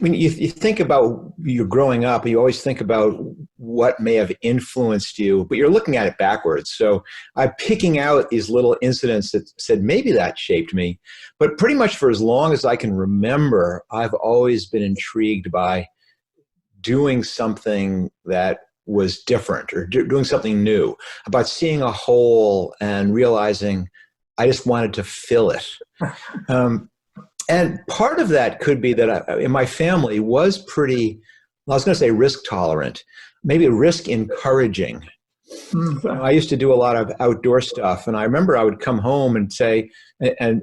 when you think about you growing up, you always think about what may have influenced you, but you're looking at it backwards. So I'm picking out these little incidents that said maybe that shaped me. But pretty much for as long as I can remember, I've always been intrigued by doing something that was different or doing something new, about seeing a hole and realizing I just wanted to fill it. And part of that could be that in my family was pretty, I was going to say risk tolerant, maybe risk encouraging. I used to do a lot of outdoor stuff, and I remember I would come home and say, I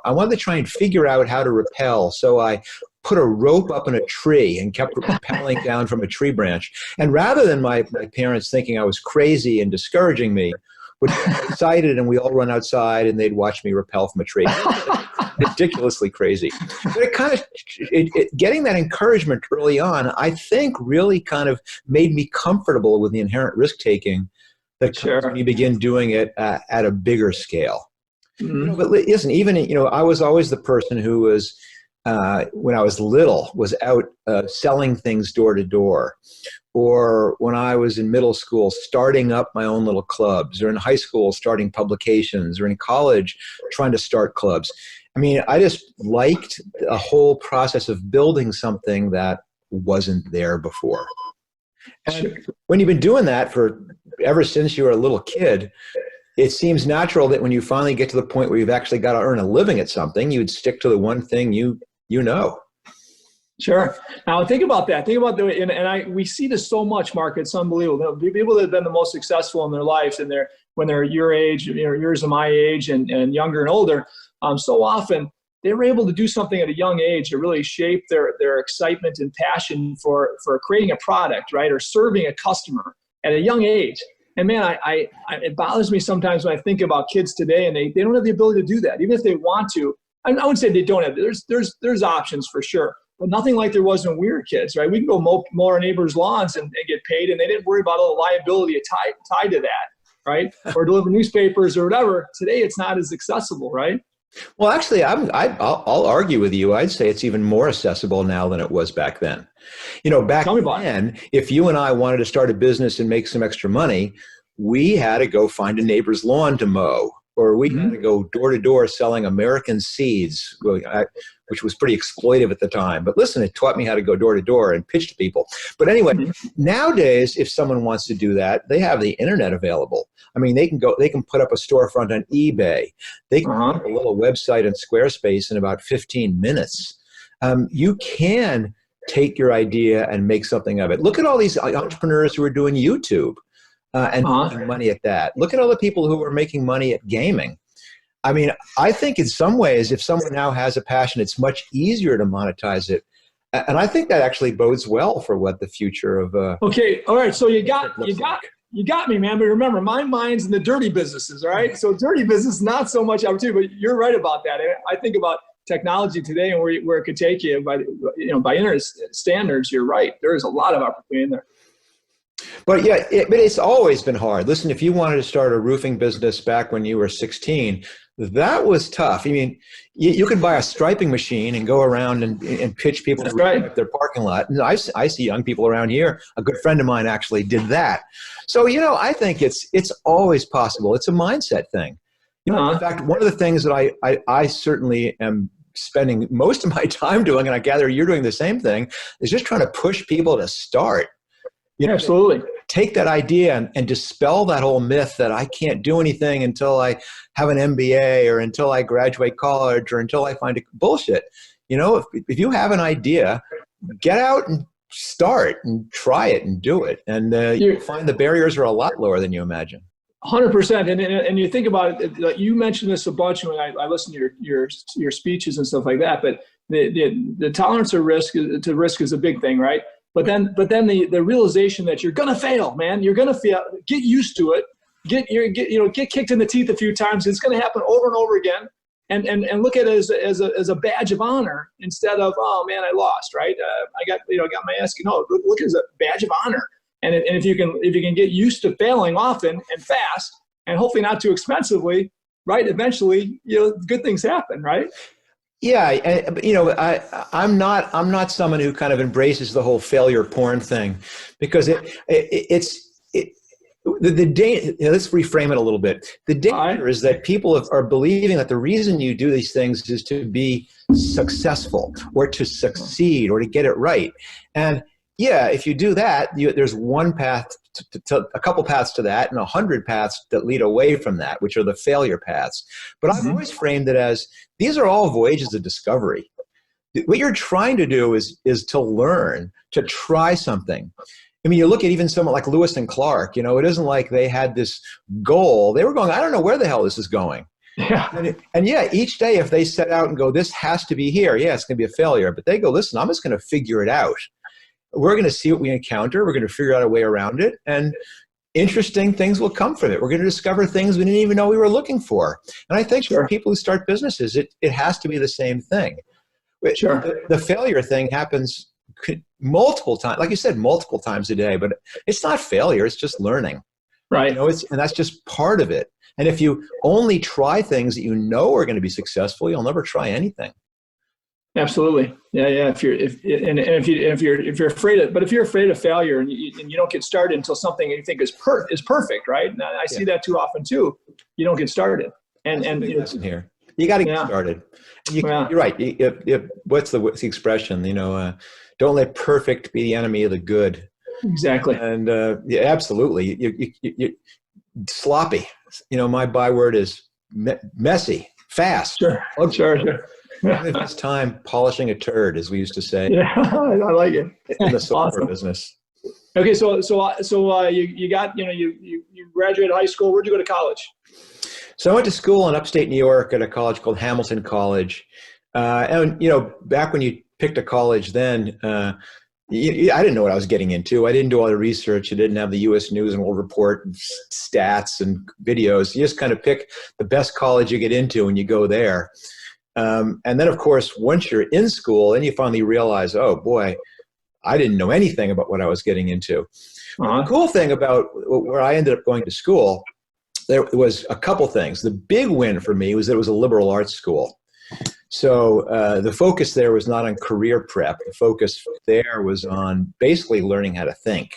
wanted to try and figure out how to rappel. So I put a rope up in a tree and kept rappelling down from a tree branch. And rather than my parents thinking I was crazy and discouraging me, would get excited and we all run outside and they'd watch me rappel from a tree. Ridiculously crazy. But it kind of, getting that encouragement early on, I think really kind of made me comfortable with the inherent risk taking that comes when you begin doing it at a bigger scale. Mm-hmm. But listen, even, I was always the person who was, when I was little, was out selling things door to door. Or when I was in middle school, starting up my own little clubs, or in high school, starting publications, or in college, trying to start clubs. I mean, I just liked the whole process of building something that wasn't there before. And when you've been doing that for ever since you were a little kid, it seems natural that when you finally get to the point where you've actually got to earn a living at something, you'd stick to the one thing you know. Sure. Now think about that. Think about we see this so much, Mark. It's unbelievable. People that have been the most successful in their lives, and when they're your age, yours and my age, and younger and older, so often they were able to do something at a young age to really shape their excitement and passion for creating a product, right, or serving a customer at a young age. And man, it bothers me sometimes when I think about kids today, and they don't have the ability to do that, even if they want to. I wouldn't say they don't have. There's options for sure. But nothing like there was when we were kids, right? We can go mow our neighbors' lawns and get paid, and they didn't worry about all the liability tied to that, right? Or deliver newspapers or whatever. Today, it's not as accessible, right? Well, actually, I'll argue with you. I'd say it's even more accessible now than it was back then. Back then, if you and I wanted to start a business and make some extra money, we had to go find a neighbor's lawn to mow. Or we had to go door to door selling American seeds, which was pretty exploitive at the time. But listen, it taught me how to go door to door and pitch to people. But anyway, nowadays, if someone wants to do that, they have the internet available. I mean, they can put up a storefront on eBay. They can put up a little website in Squarespace in about 15 minutes. You can take your idea and make something of it. Look at all these entrepreneurs who are doing YouTube. And making money at that. Look at all the people who are making money at gaming. I mean, I think in some ways, if someone now has a passion, it's much easier to monetize it. And I think that actually bodes well for what the future of okay, all right. So you got me, man. But remember, my mind's in the dirty businesses, all right? So dirty business, not so much opportunity, but you're right about that. I think about technology today and where it could take you by internet standards. You're right. There is a lot of opportunity in there. But yeah, but it's always been hard. Listen, if you wanted to start a roofing business back when you were 16, that was tough. I mean, you could buy a striping machine and go around and pitch people to their parking lot. And I see young people around here. A good friend of mine actually did that. So, I think it's always possible. It's a mindset thing. In fact, one of the things that I certainly am spending most of my time doing, and I gather you're doing the same thing, is just trying to push people to start. Absolutely. Take that idea and dispel that whole myth that I can't do anything until I have an MBA or until I graduate college or until I find bullshit. If you have an idea, get out and start and try it and do it. And you'll find the barriers are a lot lower than you imagine. 100%. And you think about it, like you mentioned this a bunch when I listen to your speeches and stuff like that, but the tolerance of risk is a big thing, right? But then the realization that you're gonna fail, man. You're gonna fail. Get used to it. Get kicked in the teeth a few times. It's gonna happen over and over again. And look at it as a badge of honor instead of, oh man, I lost, right? I got my ass. No, look as a badge of honor. And if you can get used to failing often and fast, and hopefully not too expensively, right? Eventually, good things happen, right? I'm not someone who kind of embraces the whole failure porn thing, because let's reframe it a little bit. The danger is that people are believing that the reason you do these things is to be successful or to succeed or to get it right. And yeah, if you do that, there's one path to a couple paths to that, and 100 paths that lead away from that, which are the failure paths. But I've always framed it as these are all voyages of discovery. What you're trying to do is to learn, to try something. I mean, you look at even someone like Lewis and Clark, it isn't like they had this goal. They were going, I don't know where the hell this is going. Yeah. And each day if they set out and go, this has to be here, it's going to be a failure. But they go, listen, I'm just going to figure it out. We're going to see what we encounter. We're going to figure out a way around it. And interesting things will come from it. We're going to discover things we didn't even know we were looking for. And I think for people who start businesses, it has to be the same thing. Sure. The failure thing happens multiple times, like you said, multiple times a day, but it's not failure. It's just learning. Right. And that's just part of it. And if you only try things that you know are going to be successful, you'll never try anything. Absolutely. Yeah. If you're afraid of failure and you don't get started until something you think is perfect, right? And I see that too often too. You don't get started. And lesson here. You got to get started. You're right. What's the expression? Don't let perfect be the enemy of the good. Exactly. And absolutely. You sloppy. My byword is messy, fast. Sure. If it's time polishing a turd, as we used to say. Yeah, I like it. In the software business. Okay, so you graduated high school. Where'd you go to college? So I went to school in upstate New York at a college called Hamilton College. And back when you picked a college then, I didn't know what I was getting into. I didn't do all the research. I didn't have the U.S. News and World Report and stats and videos. You just kind of pick the best college you get into and you go there. And then, of course, once you're in school, then you finally realize, oh, boy, I didn't know anything about what I was getting into. The cool thing about where I ended up going to school, there was a couple things. The big win for me was that it was a liberal arts school. So the focus there was not on career prep. The focus there was on basically learning how to think,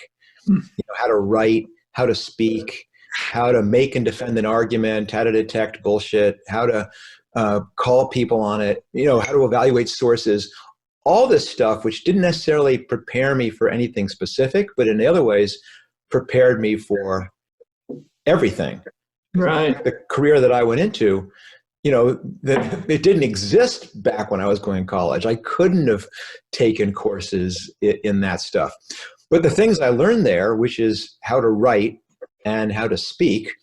how to write, how to speak, how to make and defend an argument, how to detect bullshit, how to call people on it, how to evaluate sources, all this stuff, which didn't necessarily prepare me for anything specific, but in other ways prepared me for everything. Right. The career that I went into, it didn't exist back when I was going to college. I couldn't have taken courses in that stuff. But the things I learned there, which is how to write and how to speak,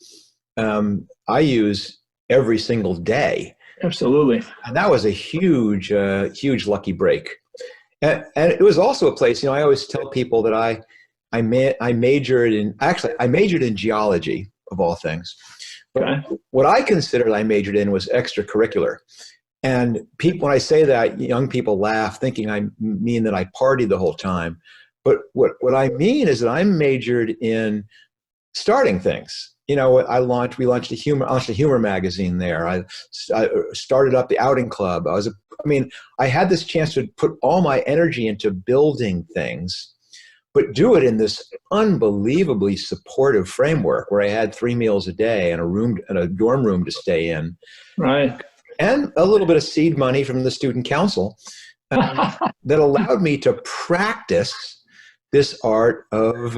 I use every single day. Absolutely. And that was a huge lucky break. And it was also a place, I always tell people that I majored in geology, of all things. But what I considered I majored in was extracurricular. And when I say that, young people laugh, thinking I mean that I partied the whole time. But what I mean is that I majored in starting things. We launched a humor magazine there. I started up the outing club. I had this chance to put all my energy into building things, but do it in this unbelievably supportive framework where I had 3 meals a day and a dorm room to stay in. Right. And a little bit of seed money from the student council that allowed me to practice this art of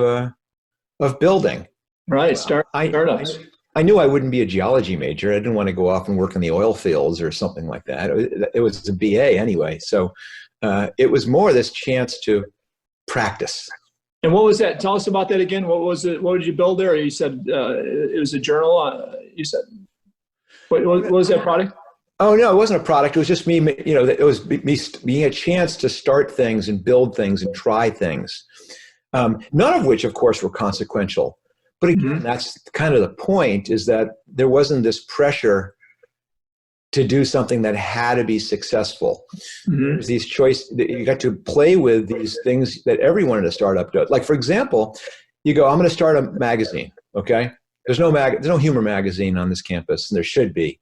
building. Right. Startups. I knew I wouldn't be a geology major. I didn't want to go off and work in the oil fields or something like that. It was a BA anyway. So it was more this chance to practice. And what was that? Tell us about that again. What was it? What did you build there? You said it was a journal. You said, what was that product? Oh, no, it wasn't a product. It was just me, it was me being a chance to start things and build things and try things. None of which, of course, were consequential. But again, that's kind of the point, is that there wasn't this pressure to do something that had to be successful. There's these choices that you got to play with, these things that everyone in a startup does. Like, for example, you go, I'm going to start a magazine. Okay. There's no humor magazine on this campus, and there should be.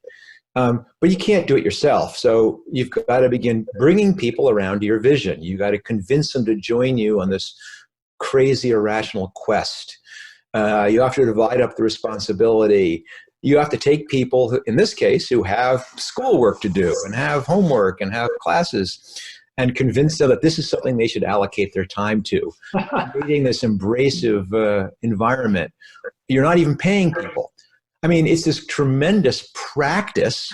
But you can't do it yourself. So you've got to begin bringing people around to your vision. You got to convince them to join you on this crazy, irrational quest. You have to divide up the responsibility. You have to take people, in this case, who have schoolwork to do and have homework and have classes, and convince them that this is something they should allocate their time to. Creating this embracive environment. You're not even paying people. I mean, it's this tremendous practice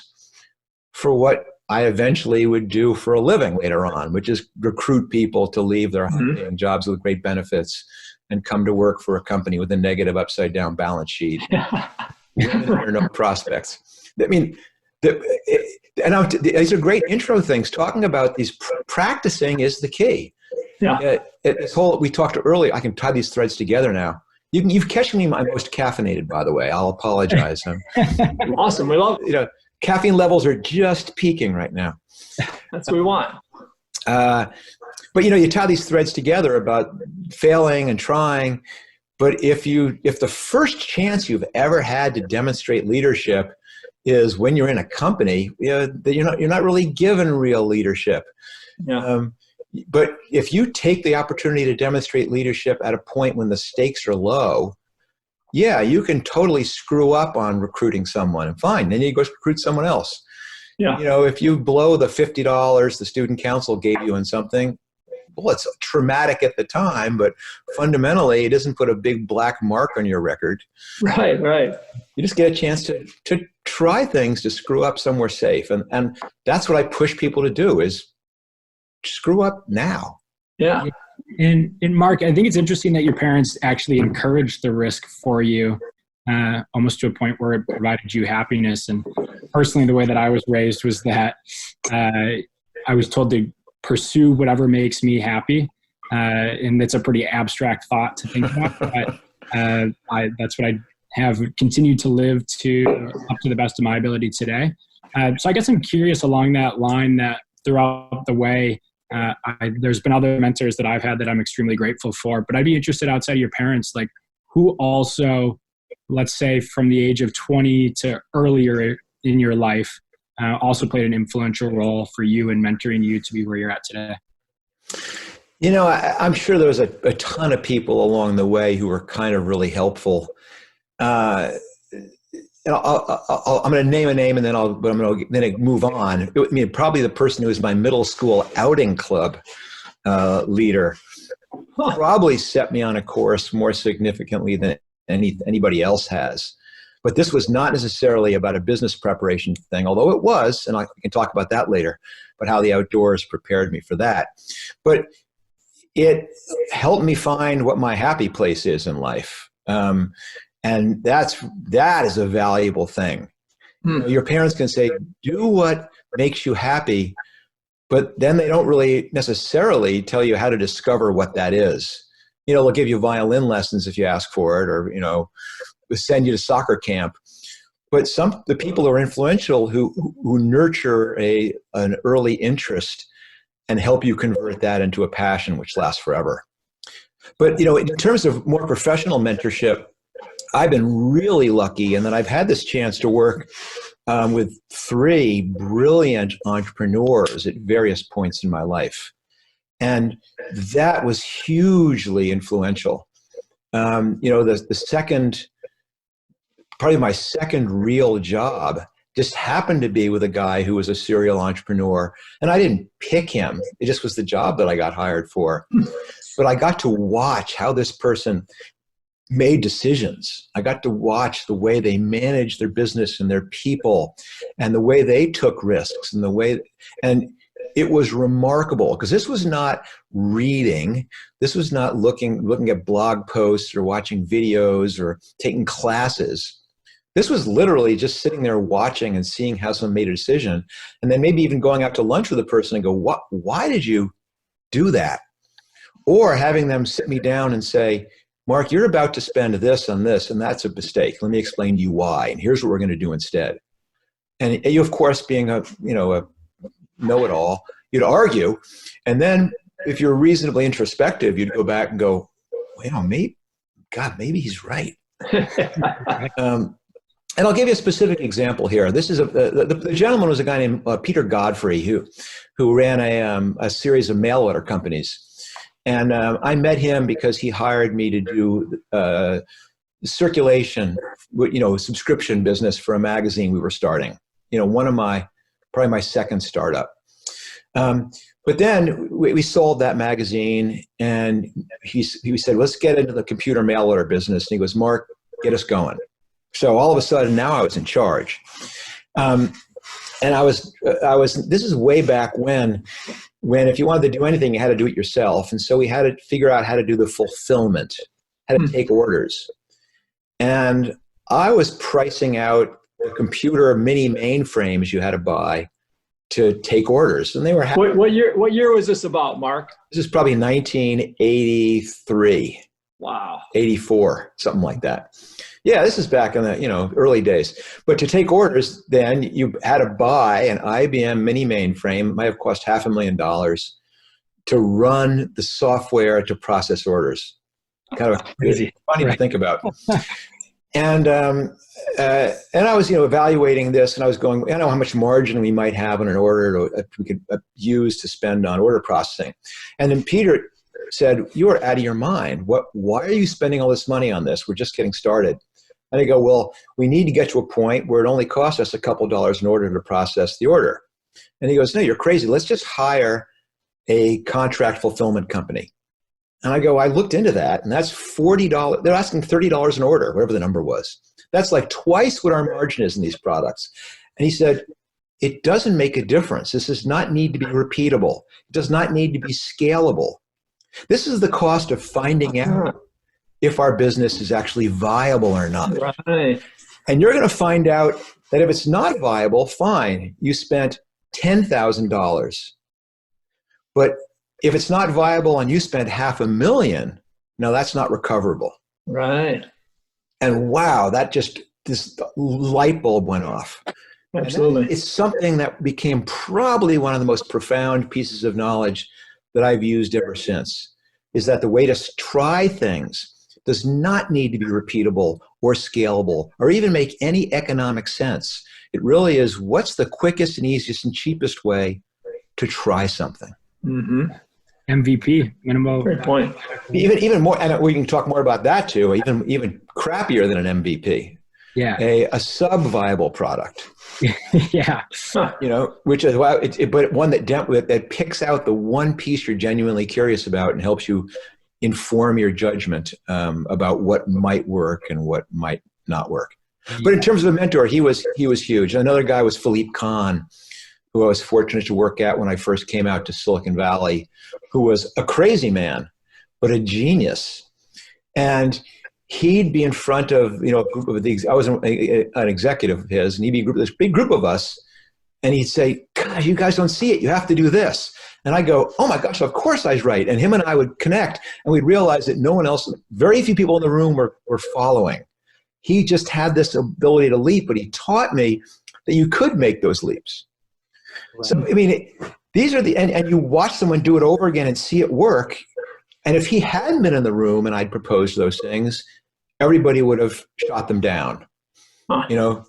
for what I eventually would do for a living later on, which is recruit people to leave their high-paying jobs with great benefits and come to work for a company with a negative upside-down balance sheet. There are no prospects. I mean, these are great intro things. Talking about these practicing is the key. Yeah. This whole, we talked earlier, I can tie these threads together now. You've catch me my most caffeinated, by the way. I'll apologize. Awesome. We love it. Caffeine levels are just peaking right now. That's what we want. But you tie these threads together about failing and trying. But if the first chance you've ever had to demonstrate leadership is when you're in a company, you're not really given real leadership. Yeah. But if you take the opportunity to demonstrate leadership at a point when the stakes are low, yeah, you can totally screw up on recruiting someone, and fine, then you go recruit someone else. Yeah. If you blow the $50 the student council gave you in something, well, it's traumatic at the time, but fundamentally, it doesn't put a big black mark on your record. Right. You just get a chance to try things to screw up somewhere safe, and that's what I push people to do is screw up now. Yeah. And Mark, I think it's interesting that your parents actually encouraged the risk for you, almost to a point where it provided you happiness. And personally, the way that I was raised was that I was told to pursue whatever makes me happy. And it's a pretty abstract thought to think about, but that's what I have continued to live up to the best of my ability today. So I guess I'm curious along that line that throughout the way, there's been other mentors that I've had that I'm extremely grateful for, but I'd be interested outside of your parents, like who also, let's say from the age of 20 to earlier in your life, also played an influential role for you in mentoring you to be where you're at today. I'm sure there was a ton of people along the way who were kind of really helpful. I'm going to name a name and then I'm going to move on. Probably the person who was my middle school outing club leader probably set me on a course more significantly than anybody else has. But this was not necessarily about a business preparation thing, although it was, and I can talk about that later, but how the outdoors prepared me for that. But it helped me find what my happy place is in life. And that is a valuable thing. Your parents can say, do what makes you happy, but then they don't really necessarily tell you how to discover what that is. They'll give you violin lessons if you ask for it, or, send you to soccer camp. But the people who are influential who nurture an early interest and help you convert that into a passion which lasts forever. But, in terms of more professional mentorship, I've been really lucky in that I've had this chance to work with 3 brilliant entrepreneurs at various points in my life. And that was hugely influential. Probably my second real job just happened to be with a guy who was a serial entrepreneur. And I didn't pick him. It just was the job that I got hired for. But I got to watch how this person made decisions. I got to watch the way they managed their business and their people and the way they took risks and it was remarkable because this was not reading. This was not looking at blog posts or watching videos or taking classes. This was literally just sitting there watching and seeing how someone made a decision, and then maybe even going out to lunch with a person and go, why did you do that? Or having them sit me down and say, Mark, you're about to spend this on this, and that's a mistake. Let me explain to you why, and here's what we're going to do instead. And you, of course, being a know-it-all, you'd argue, and then if you're reasonably introspective, you'd go back and go, maybe he's right. And I'll give you a specific example here. This is the gentleman was a guy named Peter Godfrey who ran a series of mail order companies. And I met him because he hired me to do circulation, subscription business for a magazine we were starting. Probably my second startup. But then we sold that magazine, and he said, let's get into the computer mail order business. And he goes, Mark, get us going. So all of a sudden now I was in charge. And this is way back when if you wanted to do anything, you had to do it yourself. And so we had to figure out how to do the fulfillment, how to take orders. And I was pricing out the computer mini mainframes you had to buy to take orders. And they were what year was this about, Mark? This is probably 1983. Wow. 84, something like that. Yeah, this is back in the early days. But to take orders, then you had to buy an IBM mini mainframe. It might have cost $500,000 to run the software to process orders. Kind of crazy, funny to think about. And I was evaluating this, and I was going, I know how much margin we might have on an order we could use to spend on order processing. And then Peter said, you are out of your mind. Why are you spending all this money on this? We're just getting started. And I go, well, we need to get to a point where it only costs us a couple dollars in order to process the order. And he goes, no, you're crazy. Let's just hire a contract fulfillment company. And I go, I looked into that, and that's $40. They're asking $30 an order, whatever the number was. That's like twice what our margin is in these products. And he said, it doesn't make a difference. This does not need to be repeatable. It does not need to be scalable. This is the cost of finding out if our business is actually viable or not. Right. And you're going to find out that if it's not viable, fine, you spent $10,000. But if it's not viable and you spent $500,000, no, that's not recoverable. Right. And wow, this light bulb went off. Absolutely. It's something that became probably one of the most profound pieces of knowledge that I've used ever since, is that the way to try things does not need to be repeatable or scalable or even make any economic sense. It really is, what's the quickest and easiest and cheapest way to try something? Mm-hmm. MVP, minimal. Great point. Even more, and we can talk more about that too, even crappier than an MVP. Yeah. A sub-viable product. Yeah. Which is but one that picks out the one piece you're genuinely curious about and helps you inform your judgment about what might work and what might not work. But in terms of a mentor, he was huge. Another guy was Philippe Kahn, who I was fortunate to work at when I first came out to Silicon Valley, who was a crazy man, but a genius. And he'd be in front of, a group of these. I was an executive of his, and he'd be this big group of us, and he'd say, "God, you guys don't see it. You have to do this." And I go, "Oh my gosh, of course I was right." And him and I would connect, and we'd realize that no one else, very few people in the room were following. He just had this ability to leap, but he taught me that you could make those leaps. Right. So, these are and you watch someone do it over again and see it work. And if he hadn't been in the room and I'd proposed those things, everybody would have shot them down. Huh.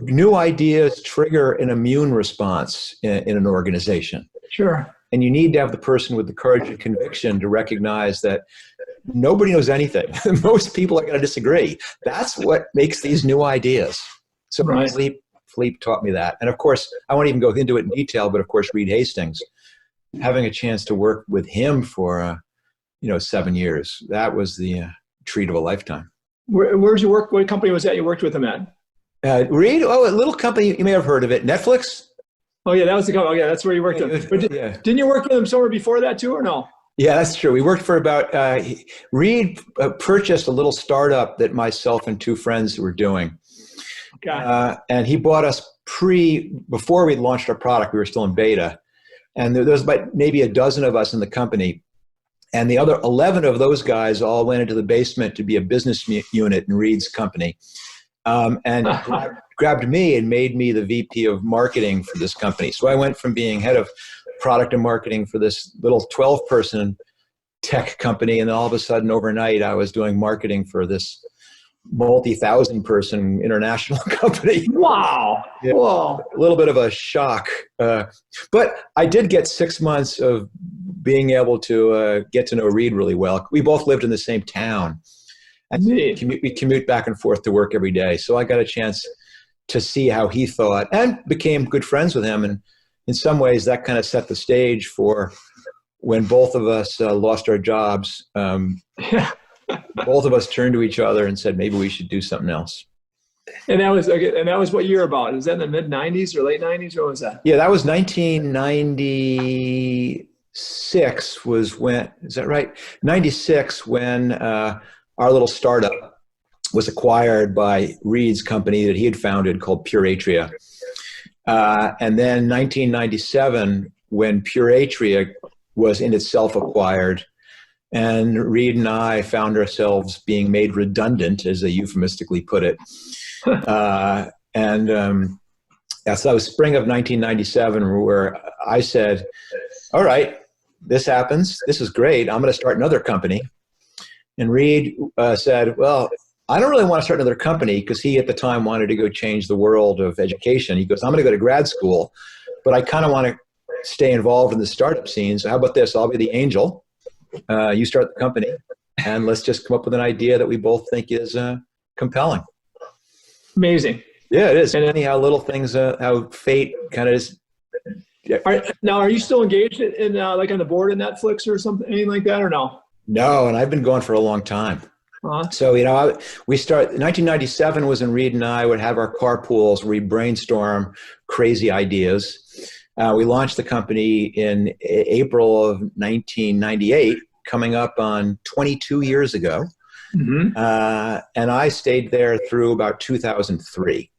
New ideas trigger an immune response in an organization. Sure. And you need to have the person with the courage and conviction to recognize that nobody knows anything. Most people are going to disagree. That's what makes these new ideas. So right. Philippe taught me that. And of course, I won't even go into it in detail, but of course, Reed Hastings, having a chance to work with him for, 7 years, that was the treat of a lifetime. Where'd you work? What company was that you worked with him at? Reed, a little company, you may have heard of it, Netflix. Oh yeah, that was the company. Oh yeah, that's where you worked with him. Didn't you work with him somewhere before that too, or no? Yeah, that's true. We worked for about, Reed purchased a little startup that myself and two friends were doing. Okay. And he bought us before we'd launched our product, we were still in beta. And there was about maybe a dozen of us in the company. And the other 11 of those guys all went into the basement to be a business unit in Reed's company. And grabbed me and made me the VP of marketing for this company. So I went from being head of product and marketing for this little 12-person tech company, and then all of a sudden overnight I was doing marketing for this multi-thousand person international company. Wow. Yeah, Whoa. a little bit of a shock. But I did get 6 months of being able to get to know Reed really well. We both lived in the same town. And we commute back and forth to work every day. So I got a chance to see how he thought and became good friends with him. And in some ways, that kind of set the stage for when both of us lost our jobs. Both of us turned to each other and said, maybe we should do something else. And that was what year about? Was that in the mid 90s or late 90s? Or what was that? Yeah, that was 1996 was when, is that right? 96 when our little startup was acquired by Reed's company that he had founded called Pure Atria. And then 1997 when Pure Atria was in itself acquired, and Reed and I found ourselves being made redundant, as they euphemistically put it. So that was spring of 1997, where I said, all right, this happens. This is great. I'm going to start another company. And Reed said, well, I don't really want to start another company, because he at the time wanted to go change the world of education. He goes, I'm going to go to grad school, but I kind of want to stay involved in the startup scene. So how about this? I'll be the angel. You start the company, and let's just come up with an idea that we both think is compelling. Amazing. Yeah, it is. And anyhow, little things, how fate kind of is. Yeah. Now, are you still engaged in like on the board of Netflix or something, anything like that, or no? No, and I've been going for a long time. Uh-huh. So, we start, 1997 was when Reed and I would have our carpools, we brainstorm crazy ideas. We launched the company in April of 1998, coming up on 22 years ago. Mm-hmm. And I stayed there through about 2003.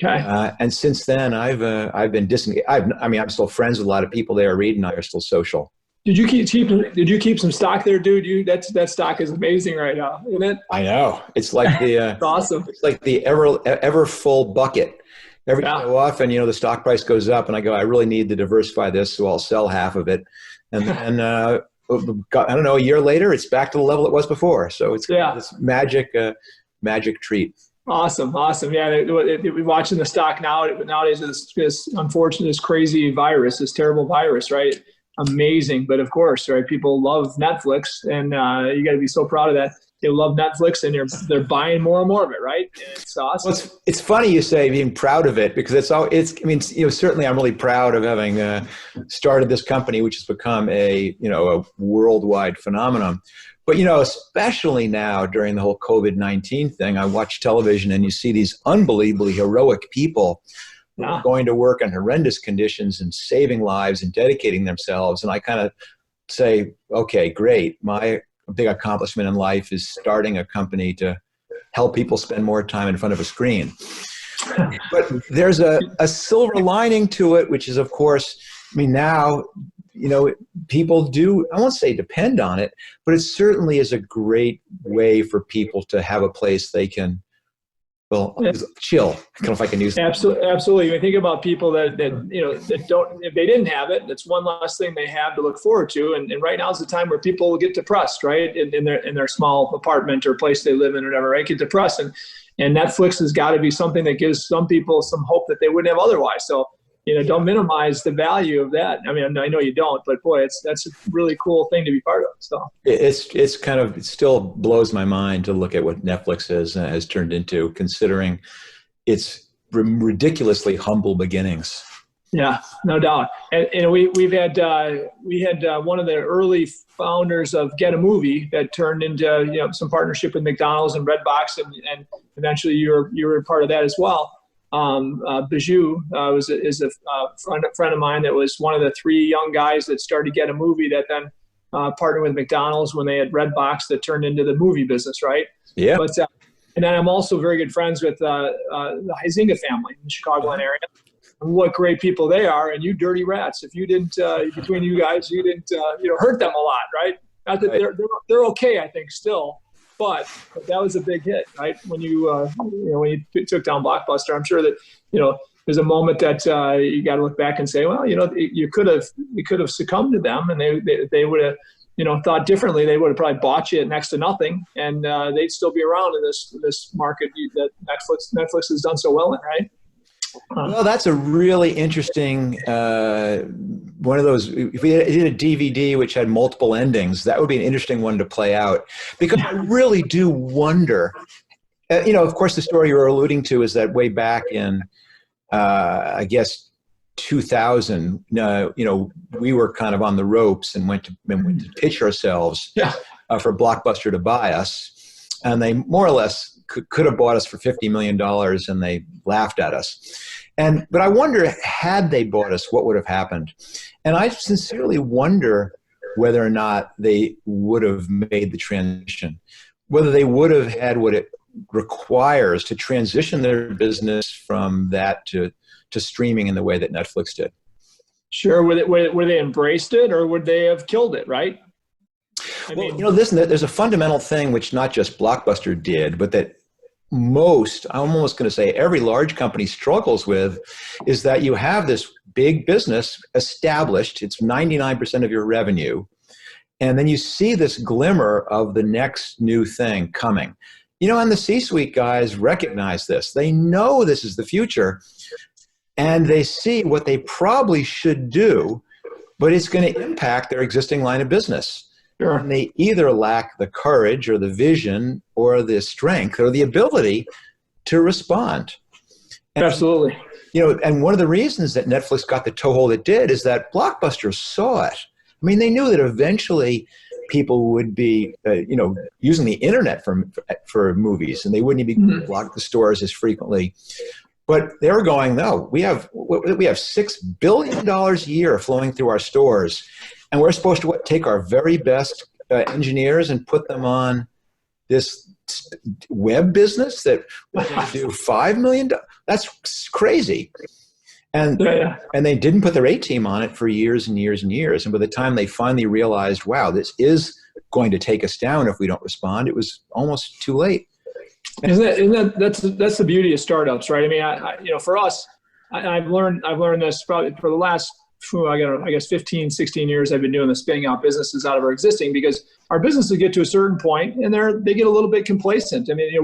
Okay. And since then, I've been disengaged. I'm still friends with a lot of people there. Reed and I are still social. Did you keep some stock there, dude? That stock is amazing right now, isn't it? I know. It's like the awesome. It's like the ever full bucket. Every so often, the stock price goes up, and I go, I really need to diversify this, so I'll sell half of it. And then I don't know, a year later, it's back to the level it was before. So it's this magic treat. Awesome. Yeah, we're watching the stock nowadays. This unfortunate, this crazy virus, this terrible virus, right? Amazing, but of course, right? People love Netflix, and you got to be so proud of that. They love Netflix, and they're buying more and more of it, right? It's awesome. Well, it's funny you say being proud of it, because certainly I'm really proud of having started this company, which has become a worldwide phenomenon. But especially now during the whole COVID-19 thing, I watch television and you see these unbelievably heroic people going to work in horrendous conditions and saving lives and dedicating themselves. And I kind of say, okay, great. My big accomplishment in life is starting a company to help people spend more time in front of a screen. But there's a silver lining to it, which is, of course, now, people do, I won't say depend on it, but it certainly is a great way for people to have a place they can, chill. I don't know if I can use that. Absolutely. When you think about people that don't, if they didn't have it, that's one last thing they have to look forward to. And right now is the time where people will get depressed, right? In their small apartment or place they live in or whatever, right? Get depressed. And Netflix has got to be something that gives some people some hope that they wouldn't have otherwise. So, don't minimize the value of that. I mean, I know you don't, but boy, that's a really cool thing to be part of. So it still blows my mind to look at what Netflix has turned into, considering its ridiculously humble beginnings. Yeah, no doubt. And we had one of the early founders of Get a Movie that turned into some partnership with McDonald's and Redbox, and eventually you were part of that as well. Bijou is a friend of mine that was one of the three young guys that started Get a Movie that then partnered with McDonald's when they had Redbox that turned into the movie business, right? Yeah. But and then I'm also very good friends with the Huizinga family in the Chicagoland area. What great people they are, and you dirty rats! If you didn't, between you guys, you didn't, hurt them a lot, right? Not that they're okay, I think, still. But that was a big hit, right? When you took down Blockbuster, I'm sure that there's a moment that you got to look back and say, well, you could have succumbed to them, and they would have thought differently, they would have probably bought you at next to nothing, and they'd still be around in this market that Netflix has done so well in, right? Well, that's a really interesting one of those. If we did a DVD which had multiple endings, that would be an interesting one to play out, because I really do wonder. Of course, the story you're alluding to is that way back in, I guess, 2000. We were kind of on the ropes and went to pitch ourselves for Blockbuster to buy us, and they more or less could have bought us for $50 million, and they laughed at us. But I wonder, had they bought us, what would have happened? And I sincerely wonder whether or not they would have made the transition, whether they would have had what it requires to transition their business from that to streaming in the way that Netflix did. Sure. Would they embraced it, or would they have killed it, right? Listen, there's a fundamental thing which not just Blockbuster did, but that I'm almost going to say every large company struggles with, is that you have this big business established, it's 99% of your revenue, and then you see this glimmer of the next new thing coming. And the C-suite guys recognize this. They know this is the future, and they see what they probably should do, but it's going to impact their existing line of business. Sure. And they either lack the courage or the vision or the strength or the ability to respond. And, absolutely. And one of the reasons that Netflix got the toehold it did is that Blockbuster saw it. I mean, they knew that eventually people would be, using the internet for movies, and they wouldn't be block the stores as frequently. But they were going, no, we have $6 billion a year flowing through our stores, and we're supposed to take our very best engineers and put them on this web business that we're going to do $5 million. That's crazy. And they didn't put their A team on it for years and years and years. And by the time they finally realized, wow, this is going to take us down if we don't respond, it was almost too late. That's the beauty of startups, right? I mean, for us, I've learned this probably for the last, I guess 15, 16 years I've been doing this, spinning out businesses out of our existing, because our businesses get to a certain point and they get a little bit complacent. I mean,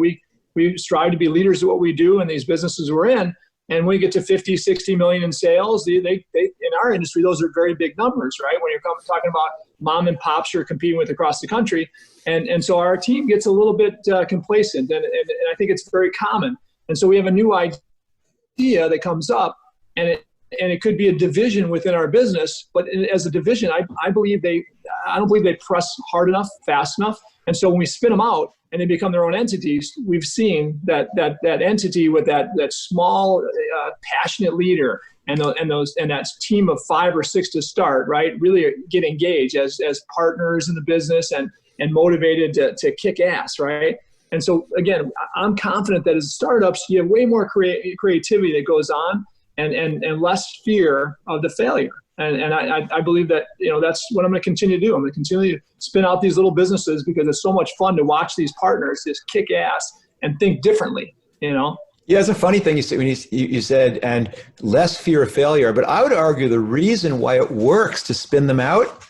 we strive to be leaders of what we do in these businesses we're in. And when we get to 50, 60 million in sales, they in our industry, those are very big numbers, right? When you're talking about mom and pops you're competing with across the country. And so our team gets a little bit complacent, and I think it's very common. And so we have a new idea that comes up, and it could be a division within our business, but as a division, I don't believe they press hard enough, fast enough. And so when we spin them out and they become their own entities, we've seen that entity with that small, passionate leader and that team of 5 or 6 to start, right, really get engaged as partners in the business and motivated to kick ass, right? And so again, I'm confident that as startups, you have way more creativity that goes on and less fear of the failure. And I believe that, that's what I'm going to continue to do. I'm going to continue to spin out these little businesses because it's so much fun to watch these partners just kick ass and think differently, Yeah, it's a funny thing you said when you said, and less fear of failure. But I would argue the reason why it works to spin them out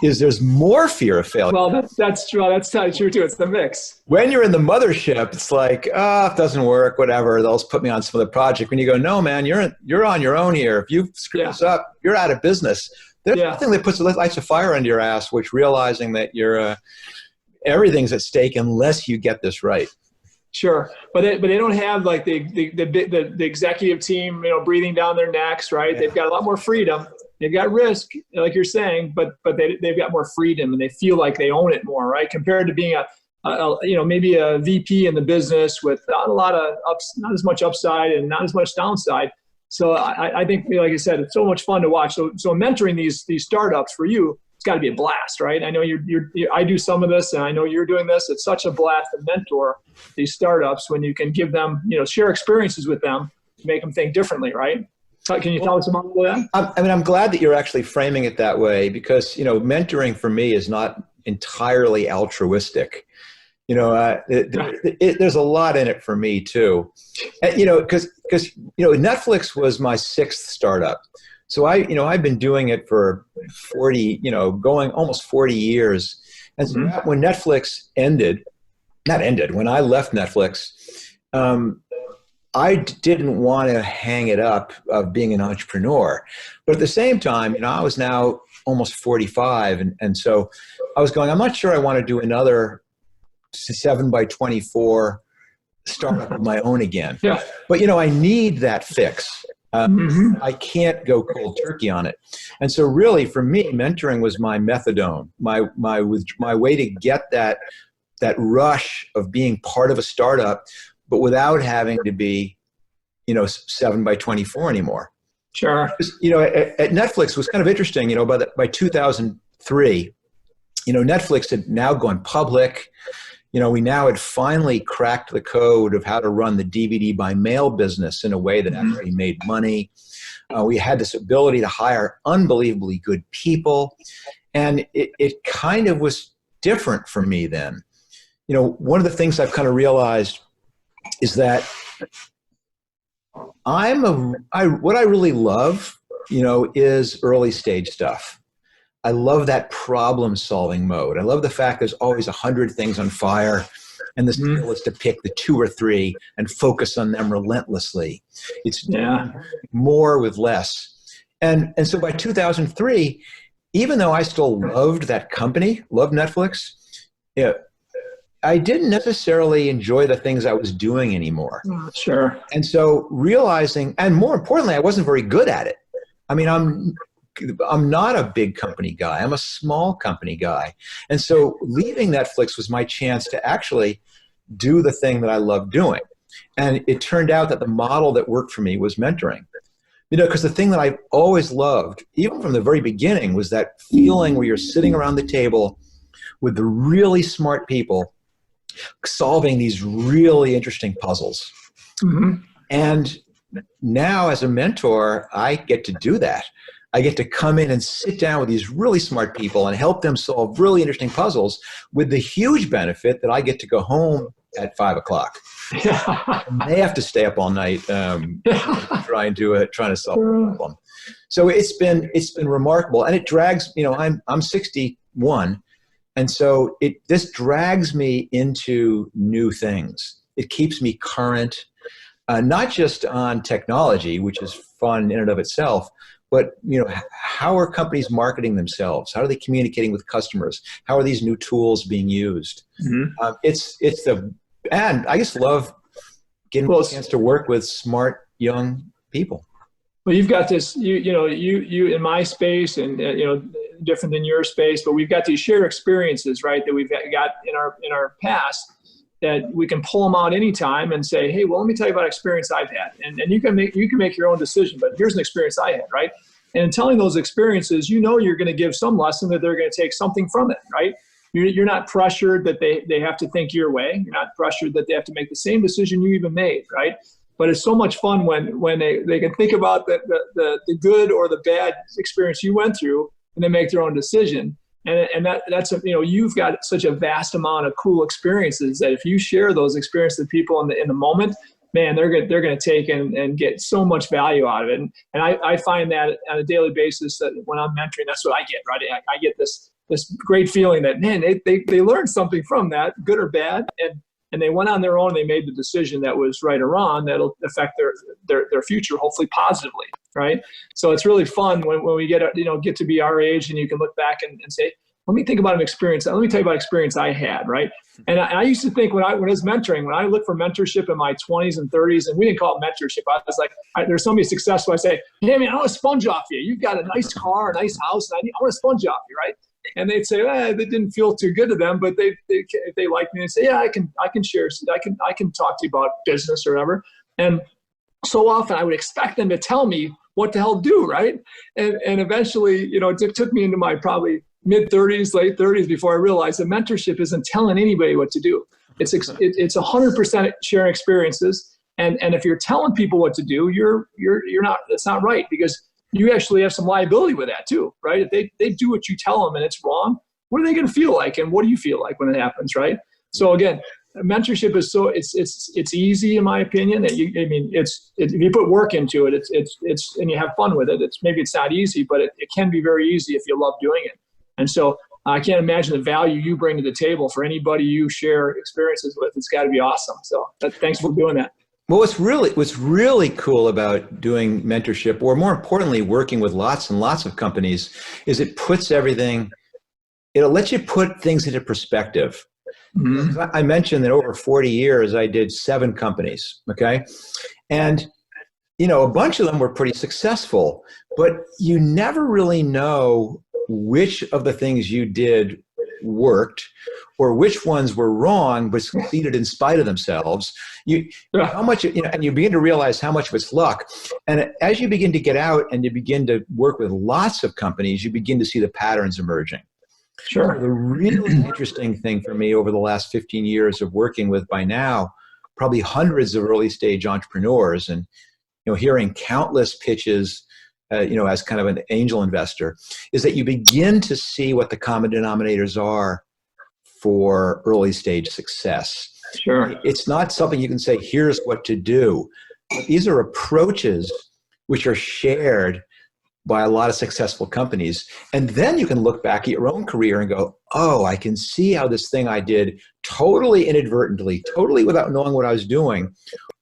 is there's more fear of failure. Well, that's true. That's true too. It's the mix. When you're in the mothership, it's like, it doesn't work, whatever. They'll put me on some other project. When you go, no, man, you're on your own here. If you screw this up, you're out of business. There's nothing that lights a fire under your ass, which realizing that everything's at stake unless you get this right. Sure, but they don't have like the executive team, breathing down their necks, right? Yeah. They've got a lot more freedom. They've got risk, like you're saying, but they've got more freedom and they feel like they own it more, right? Compared to being maybe a VP in the business with not a lot of not as much upside and not as much downside. So I think, like I said, it's so much fun to watch. So mentoring these startups for you, it's got to be a blast, right? I know I do some of this, and I know you're doing this. It's such a blast to mentor these startups when you can give them, share experiences with them, make them think differently, right? Can you tell us about that? I'm glad that you're actually framing it that way, because, mentoring for me is not entirely altruistic. There's a lot in it for me too. Because Netflix was my 6th startup. So I've been doing it for 40, going almost 40 years. And so when Netflix when I left Netflix, I didn't want to hang it up of being an entrepreneur. But at the same time, I was now almost 45. And so I was going, I'm not sure I want to do another 7x24 startup of my own again. Yeah. But, I need that fix. I can't go cold turkey on it. And so really for me, mentoring was my methadone, my way to get that rush of being part of a startup, but without having to be, 7x24 anymore. Sure. At Netflix it was kind of interesting, by 2003, Netflix had now gone public. We now had finally cracked the code of how to run the DVD by mail business in a way that actually made money. We had this ability to hire unbelievably good people. And it kind of was different for me then. One of the things I've kind of realized is that what I really love, is early stage stuff. I love that problem solving mode. I love the fact there's always 100 things on fire, and the skill is to pick the 2 or 3 and focus on them relentlessly. It's more with less. And so by 2003, even though I still loved that company, loved Netflix, I didn't necessarily enjoy the things I was doing anymore. Sure. And so realizing, and more importantly, I wasn't very good at it. I mean, I'm not a big company guy. I'm a small company guy. And so leaving Netflix was my chance to actually do the thing that I love doing. And it turned out that the model that worked for me was mentoring. Because the thing that I've always loved, even from the very beginning, was that feeling where you're sitting around the table with the really smart people solving these really interesting puzzles. And now as a mentor, I get to do that. I get to come in and sit down with these really smart people and help them solve really interesting puzzles, with the huge benefit that I get to go home at 5 o'clock. And they have to stay up all night trying to solve the problem. So it's been remarkable, and it drags. I'm 61, and so this drags me into new things. It keeps me current, not just on technology, which is fun in and of itself, but how are companies marketing themselves? How are they communicating with customers? How are these new tools being used? And I just love getting a chance to work with smart young people. Well, you've got this, you in my space, and different than your space, but we've got these shared experiences, right, that we've got in our past, that we can pull them out anytime and say, hey, well, let me tell you about an experience I've had. And you can make your own decision, but here's an experience I had, right? And in telling those experiences, you're going to give some lesson that they're going to take something from it, right? You're not pressured that they have to think your way. You're not pressured that they have to make the same decision you even made, right? But it's so much fun when they can think about the good or the bad experience you went through, and they make their own decision. And that's you've got such a vast amount of cool experiences that if you share those experiences with people in the moment, man, they're going to take and get so much value out of it. And I find that on a daily basis, that when I'm mentoring, that's what I get, right? I get this great feeling that, man, they learned something from that, good or bad, and they went on their own and they made the decision that was right or wrong that'll affect their future, hopefully positively, right? So it's really fun when we get to be our age, and you can look back and say, let me think about an experience. Let me tell you about an experience I had, right? And I used to think when I was mentoring, when I looked for mentorship in my 20s and 30s, and we didn't call it mentorship, I was like, there's somebody successful. I say, hey, man, I want to sponge off you. You've got a nice car, a nice house, and I want to sponge off you, right? And they'd say, that didn't feel too good to them, but if they like me, they say, yeah, I can share, I can talk to you about business or whatever. And so often I would expect them to tell me what the hell to do, right? And eventually, it took me into my probably mid-30s, late 30s before I realized that mentorship isn't telling anybody what to do. It's 100% sharing experiences. And if you're telling people what to do, you're not, that's not right, because you actually have some liability with that too, right? If they do what you tell them and it's wrong, what are they going to feel like? And what do you feel like when it happens, right? So again, mentorship is it's easy in my opinion. If you put work into it, it's and you have fun with it. Maybe it's not easy, but it can be very easy if you love doing it. And so I can't imagine the value you bring to the table for anybody you share experiences with. It's got to be awesome. So thanks for doing that. Well, what's really cool about doing mentorship, or more importantly, working with lots and lots of companies, is it'll let you put things into perspective. Mm-hmm. I mentioned that over 40 years, I did 7 companies. Okay. And, a bunch of them were pretty successful, but you never really know which of the things you did worked or which ones were wrong but succeeded in spite of themselves. How much, and you begin to realize how much of it's luck. And as you begin to get out and you begin to work with lots of companies, you begin to see the patterns emerging. Sure. The really interesting thing for me over the last 15 years of working with, by now, probably hundreds of early stage entrepreneurs, and hearing countless pitches, as kind of an angel investor, is that you begin to see what the common denominators are for early stage success. Sure. It's not something you can say, here's what to do. But these are approaches which are shared by a lot of successful companies. And then you can look back at your own career and go, oh, I can see how this thing I did totally inadvertently, totally without knowing what I was doing,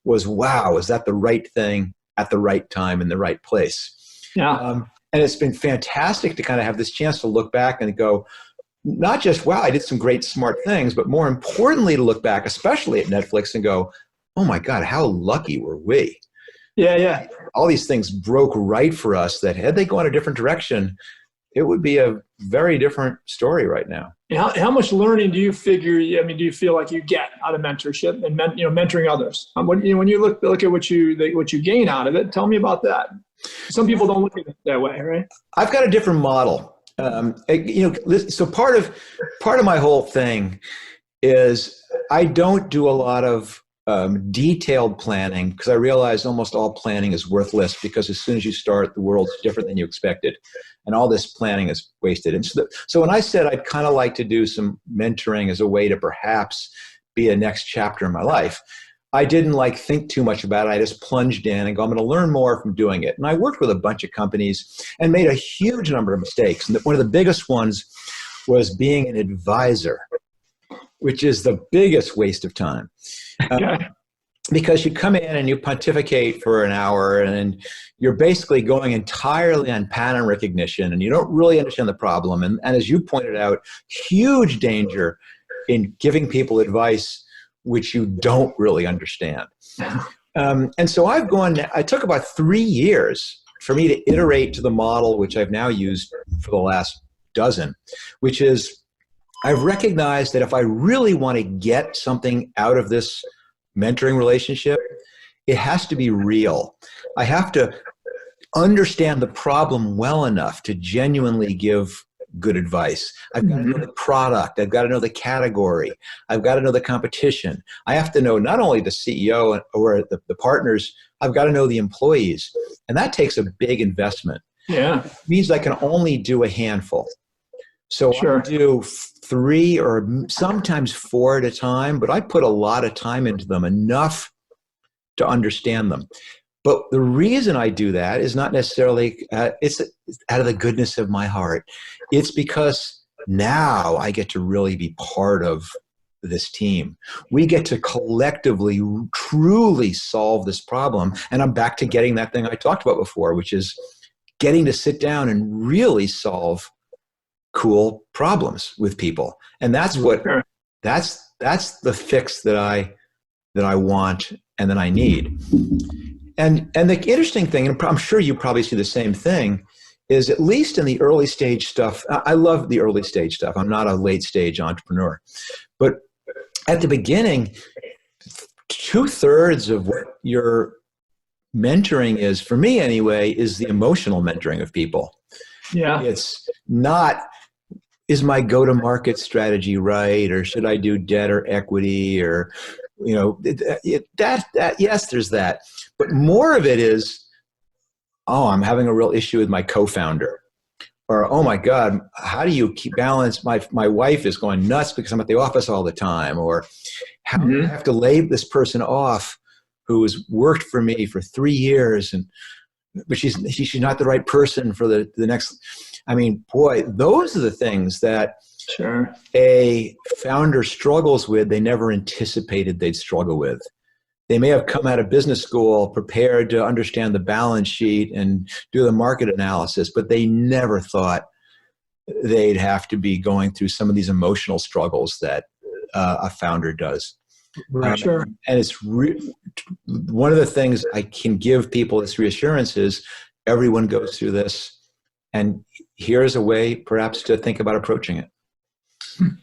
was that the right thing at the right time in the right place? Yeah. And it's been fantastic to kind of have this chance to look back and go, not just, wow, I did some great, smart things, but more importantly, to look back, especially at Netflix, and go, oh my God, how lucky were we? Yeah. All these things broke right for us that had they gone a different direction, it would be a very different story right now. How much learning do you feel like you get out of mentorship and mentoring others? When you look at what you gain out of it, tell me about that. Some people don't look at it that way, right? I've got a different model. So part of my whole thing is I don't do a lot of detailed planning, because I realize almost all planning is worthless, because as soon as you start, the world's different than you expected, and all this planning is wasted. And so when I said I'd kind of like to do some mentoring as a way to perhaps be a next chapter in my life, I didn't think too much about it. I just plunged in and go, I'm going to learn more from doing it. And I worked with a bunch of companies and made a huge number of mistakes. And one of the biggest ones was being an advisor, which is the biggest waste of time. Because you come in and you pontificate for an hour, and you're basically going entirely on pattern recognition, and you don't really understand the problem. And as you pointed out, huge danger in giving people advice which you don't really understand. And so I took about 3 years for me to iterate to the model, which I've now used for the last dozen, which is I've recognized that if I really want to get something out of this mentoring relationship, it has to be real. I have to understand the problem well enough to genuinely give good advice. I've got to know the product. I've got to know the category. I've got to know the competition. I have to know not only the CEO or the partners, I've got to know the employees. And that takes a big investment. Yeah. It means I can only do a handful. So Sure. I do 3 or sometimes 4 at a time, but I put a lot of time into them, enough to understand them. But the reason I do that is not necessarily, it's out of the goodness of my heart. It's because now I get to really be part of this team. We get to collectively, truly solve this problem. And I'm back to getting that thing I talked about before, which is getting to sit down and really solve cool problems with people. And that's that's the fix that I want and that I need. And the interesting thing, and I'm sure you probably see the same thing, is at least in the early stage stuff, I love the early stage stuff. I'm not a late stage entrepreneur. But at the beginning, 2/3 of what your mentoring is, for me anyway, is the emotional mentoring of people. Yeah. It's not, is my go-to-market strategy right? Or should I do debt or equity? Or, yes, there's that. But more of it is, oh, I'm having a real issue with my co-founder. or, oh my God, how do you keep balance? My wife is going nuts because I'm at the office all the time. Or how do I have to lay this person off who has worked for me for 3 years, but she's not the right person for the next. I mean, boy, those are the things that a founder struggles with. They never anticipated they'd struggle with. They may have come out of business school prepared to understand the balance sheet and do the market analysis, but they never thought they'd have to be going through some of these emotional struggles that a founder does. Right. And it's one of the things I can give people this reassurance is everyone goes through this, and here's a way perhaps to think about approaching it.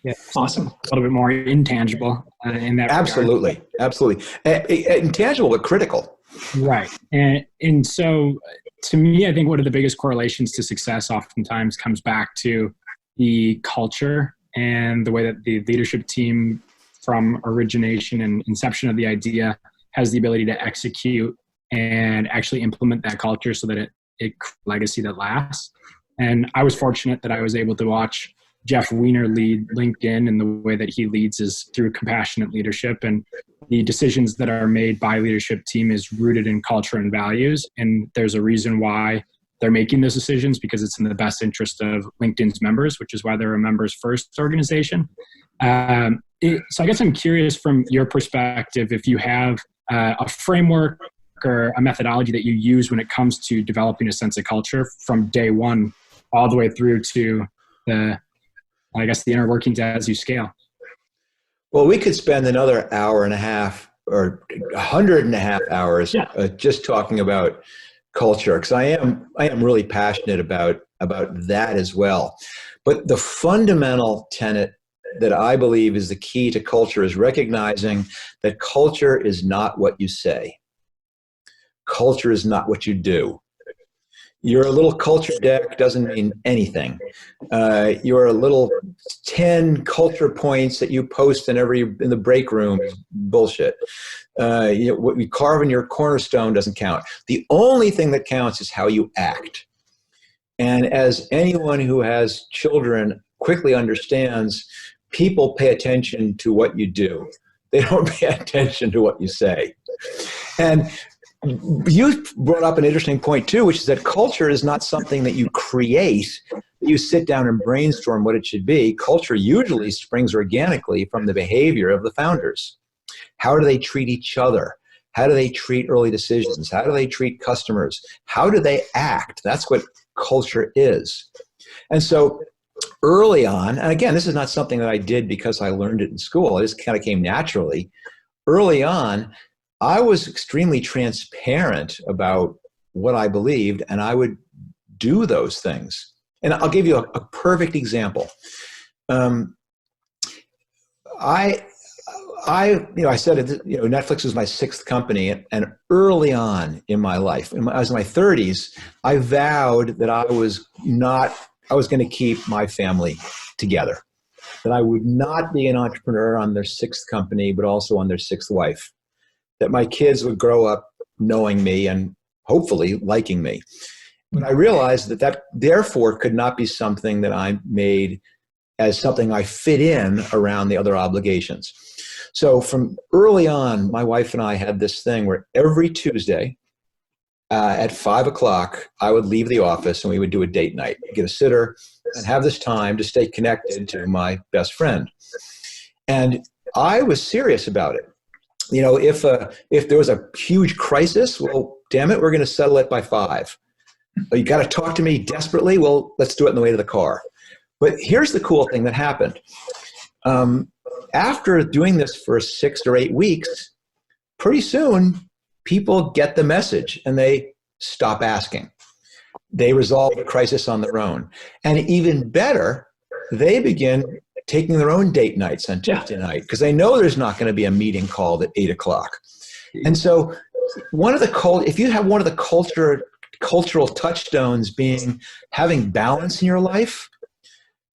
Yeah, awesome. A little bit more intangible in that Absolutely. regard. Absolutely. Intangible, but critical. Right. And so to me, I think one of the biggest correlations to success oftentimes comes back to the culture and the way that the leadership team from origination and inception of the idea has the ability to execute and actually implement that culture so that it legacy that lasts. And I was fortunate that I was able to watch Jeff Weiner lead LinkedIn, and the way that he leads is through compassionate leadership, and the decisions that are made by leadership team is rooted in culture and values. And there's a reason why they're making those decisions, because it's in the best interest of LinkedIn's members, which is why they're a members first organization. So I guess I'm curious from your perspective, if you have a framework or a methodology that you use when it comes to developing a sense of culture from day one all the way through to the inner workings as you scale. Well, we could spend another hour and a half or 100.5 hours just talking about culture, because I am really passionate about that as well. But the fundamental tenet that I believe is the key to culture is recognizing that culture is not what you say. Culture is not what you do. Your little culture deck doesn't mean anything. Your little 10 culture points that you post in the break room is bullshit. What you carve in your cornerstone doesn't count. The only thing that counts is how you act. And as anyone who has children quickly understands, people pay attention to what you do. They don't pay attention to what you say. And you brought up an interesting point too, which is that culture is not something that you create. You sit down and brainstorm what it should be. Culture usually springs organically from the behavior of the founders. How do they treat each other? How do they treat early decisions? How do they treat customers? How do they act? That's what culture is. And so early on, and again, this is not something that I did because I learned it in school. It just kind of came naturally. Early on, I was extremely transparent about what I believed, and I would do those things. And I'll give you a perfect example. I said, Netflix was my 6th company, and early on in my life, I was in my 30s, I vowed that I was going to keep my family together, that I would not be an entrepreneur on their 6th company, but also on their 6th wife, that my kids would grow up knowing me and hopefully liking me. But I realized that therefore could not be something that I made as something I fit in around the other obligations. So from early on, my wife and I had this thing where every Tuesday at 5 o'clock, I would leave the office and we would do a date night, get a sitter, and have this time to stay connected to my best friend. And I was serious about it. If there was a huge crisis, well, damn it, we're going to settle it by 5. You got to talk to me desperately. Well, let's do it on the way to the car. But here's the cool thing that happened. After doing this for 6 or 8 weeks, pretty soon people get the message and they stop asking. They resolve the crisis on their own. And even better, they begin taking their own date nights on Tuesday night because they know there's not going to be a meeting called at 8 o'clock. And so if you have one of the cultural touchstones being having balance in your life,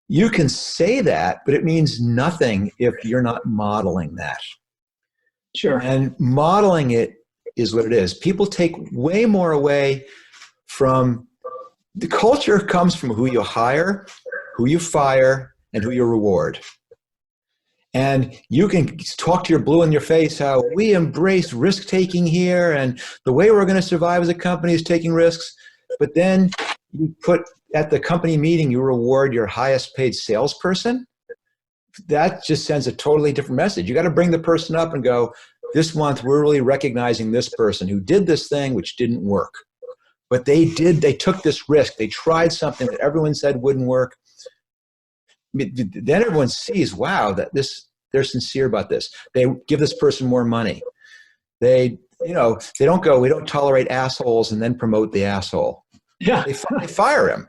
you can say that, but it means nothing if you're not modeling that. Sure. And modeling it is what it is. People take way more away from The culture comes from who you hire, who you fire, and who you reward. And you can talk to your blue in your face how we embrace risk taking here, and the way we're going to survive as a company is taking risks. But then you put at the company meeting, you reward your highest paid salesperson. That just sends a totally different message. You got to bring the person up and go, this month we're really recognizing this person who did this thing which didn't work. But they took this risk. They tried something that everyone said wouldn't work. Then everyone sees, wow, that they're sincere about this. They give this person more money. They don't go, we don't tolerate assholes and then promote the asshole. Yeah. They fire him,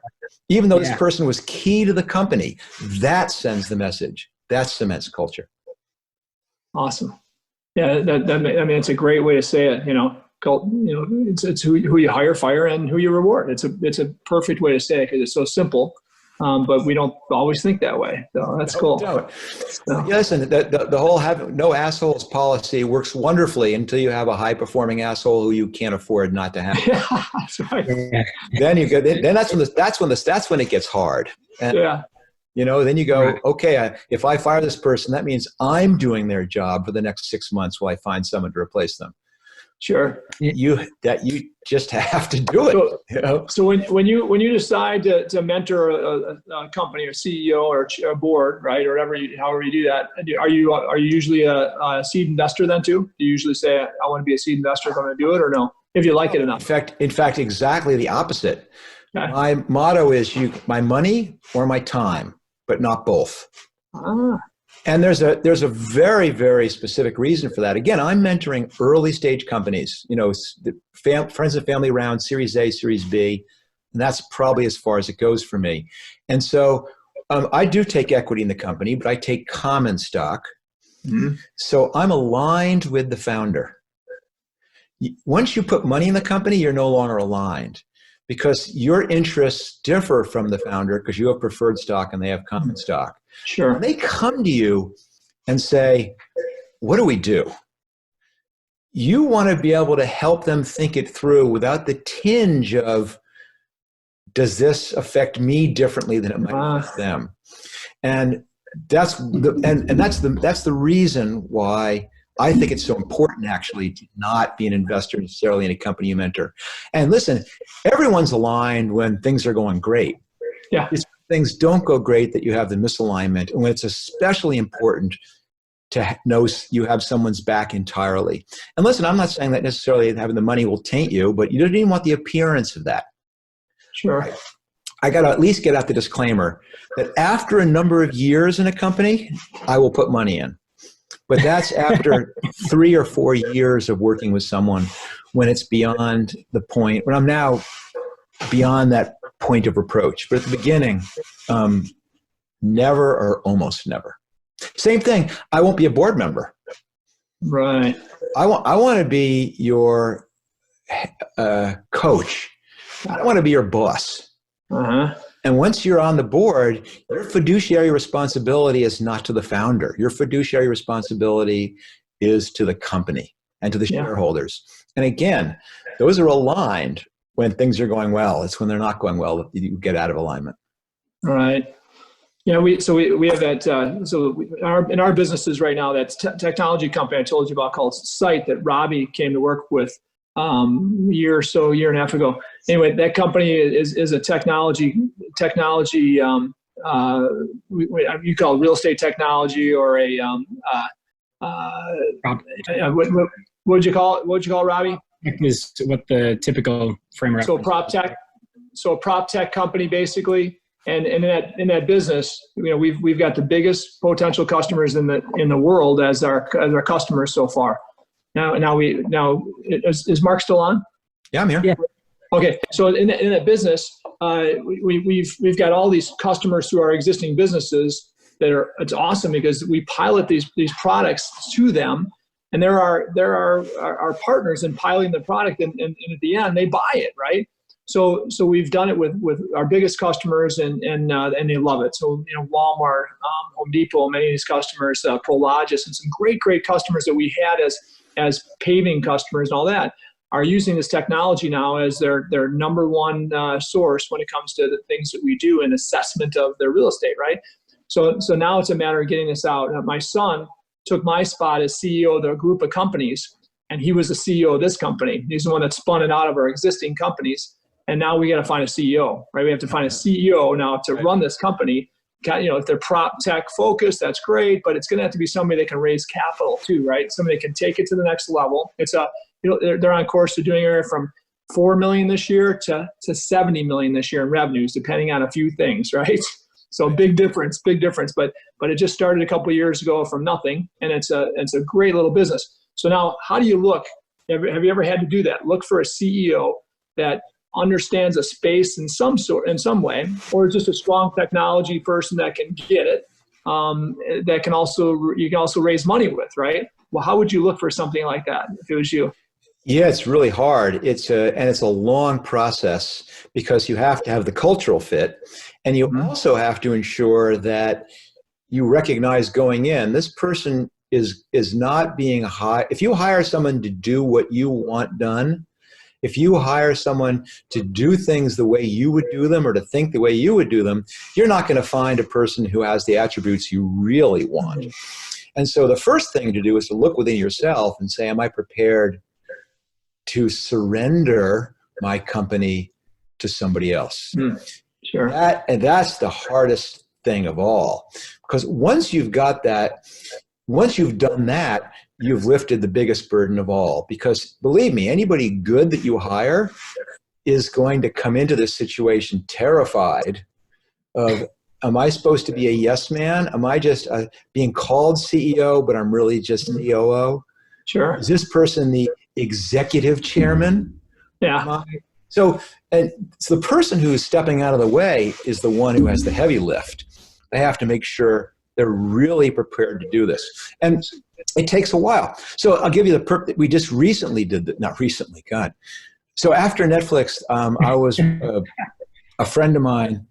even though this person was key to the company. That sends the message. That cements culture. Awesome. Yeah, it's a great way to say it. It's who you hire, fire, and who you reward. It's a perfect way to say it because it's so simple. But we don't always think that way. So that's cool. Don't. Listen, the whole have no assholes policy works wonderfully until you have a high performing asshole who you can't afford not to have. Yeah, that's right. Then you go. Then that's when it gets hard. And, then you go, okay, if I fire this person, that means I'm doing their job for the next 6 months while I find someone to replace them. Sure. You just have to do it. So when you decide to mentor a company or CEO or a board, right, or however you do that, are you usually a seed investor then too? Do you usually say, I want to be a seed investor if I'm going to do it, or no? If you like it enough. In fact, exactly the opposite. Okay. My motto is my money or my time, but not both. And there's a very, very specific reason for that. Again, I'm mentoring early stage companies, the friends and family round, Series A, Series B, and that's probably as far as it goes for me. And so I do take equity in the company, but I take common stock. Mm-hmm. So I'm aligned with the founder. Once you put money in the company, you're no longer aligned because your interests differ from the founder because you have preferred stock and they have common stock. Sure. When they come to you and say, what do we do? You want to be able to help them think it through without the tinge of, does this affect me differently than it might affect them? And that's the reason why I think it's so important actually to not be an investor necessarily in a company you mentor. And listen, everyone's aligned when things are going great. Yeah. Things don't go great that you have the misalignment, and when it's especially important to know you have someone's back entirely. And listen, I'm not saying that necessarily having the money will taint you, but you don't even want the appearance of that. Sure. I got to at least get out the disclaimer that after a number of years in a company, I will put money in. But that's after 3 or 4 years of working with someone when it's beyond the point, when I'm now beyond that point of approach. But at the beginning, never or almost never. Same thing. I won't be a board member. Right. I want to be your coach. I want to be your boss. Uh-huh. And once you're on the board, your fiduciary responsibility is not to the founder. Your fiduciary responsibility is to the company and to the shareholders. And again, those are aligned when things are going well. It's when they're not going well that you get out of alignment. Right. Yeah, we have that. In our businesses right now, that technology company I told you about called Site that Robbie came to work with year and a half ago. Anyway, that company is a technology. You call it real estate technology or what would you call it? What would you call it, Robbie? Is what the typical framework. So a prop tech company basically. And in that business, we've got the biggest potential customers in the world as our customers so far. Now is Mark still on? Yeah, I'm here. Yeah. Okay, so in that business, we've got all these customers through our existing businesses it's awesome because we pilot these products to them, and they're our partners in piloting the product, and at the end they buy it, right? So we've done it with our biggest customers, and they love it. So Walmart, Home Depot, many of these customers, Prologis, and some great customers that we had as paving customers and all that are using this technology now as their number one source when it comes to the things that we do in assessment of their real estate, right? So now it's a matter of getting this out. My son took my spot as CEO of the group of companies, and he was the CEO of this company. He's the one that spun it out of our existing companies. And now we got to find a CEO, right? We have to find a CEO now to run this company. If they're prop tech focused, that's great, but it's going to have to be somebody that can raise capital too, right? Somebody that can take it to the next level. They're on course to doing it from 4 million this year to 70 million this year in revenues, depending on a few things, right? So big difference. But it just started a couple of years ago from nothing, and it's a great little business. So now, how do you look? Have you ever had to do that? Look for a CEO that understands a space in some way, or just a strong technology person that can get it, that you can also raise money with, right? Well, how would you look for something like that if it was you? Yeah, it's really hard. It's a long process because you have to have the cultural fit, and you also have to ensure that you recognize going in, this person is not being hired. If you hire someone to do what you want done, if you hire someone to do things the way you would do them or to think the way you would do them, you're not going to find a person who has the attributes you really want. And so the first thing to do is to look within yourself and say, am I prepared to surrender my company to somebody else? Sure. And that's the hardest thing of all. Because once you've got that, once you've done that, you've lifted the biggest burden of all. Because believe me, anybody good that you hire is going to come into this situation terrified of, am I supposed to be a yes man? Am I just being called CEO, but I'm really just COO? Sure. Is this person the executive chairman? Yeah. So the person who's stepping out of the way is the one who has the heavy lift. They have to make sure they're really prepared to do this. And it takes a while. So I'll give you we just recently did that. Not recently, God. So after Netflix, I was a friend of mine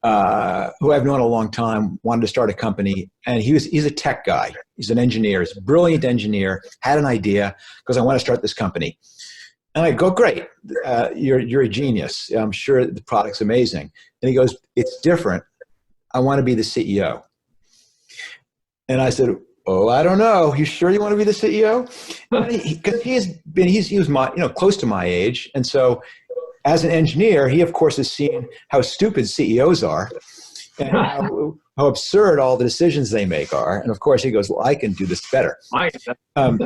who I've known a long time, wanted to start a company, and he's a tech guy. He's an engineer. He's a brilliant engineer, had an idea, because I want to start this company. And I go, great, you're a genius. I'm sure the product's amazing. And he goes, it's different. I want to be the CEO. And I said, oh, I don't know. You sure you want to be the CEO? Because he was close to my age. And so as an engineer, he, of course, has seen how stupid CEOs are and how absurd all the decisions they make are. And, of course, he goes, well, I can do this better. And,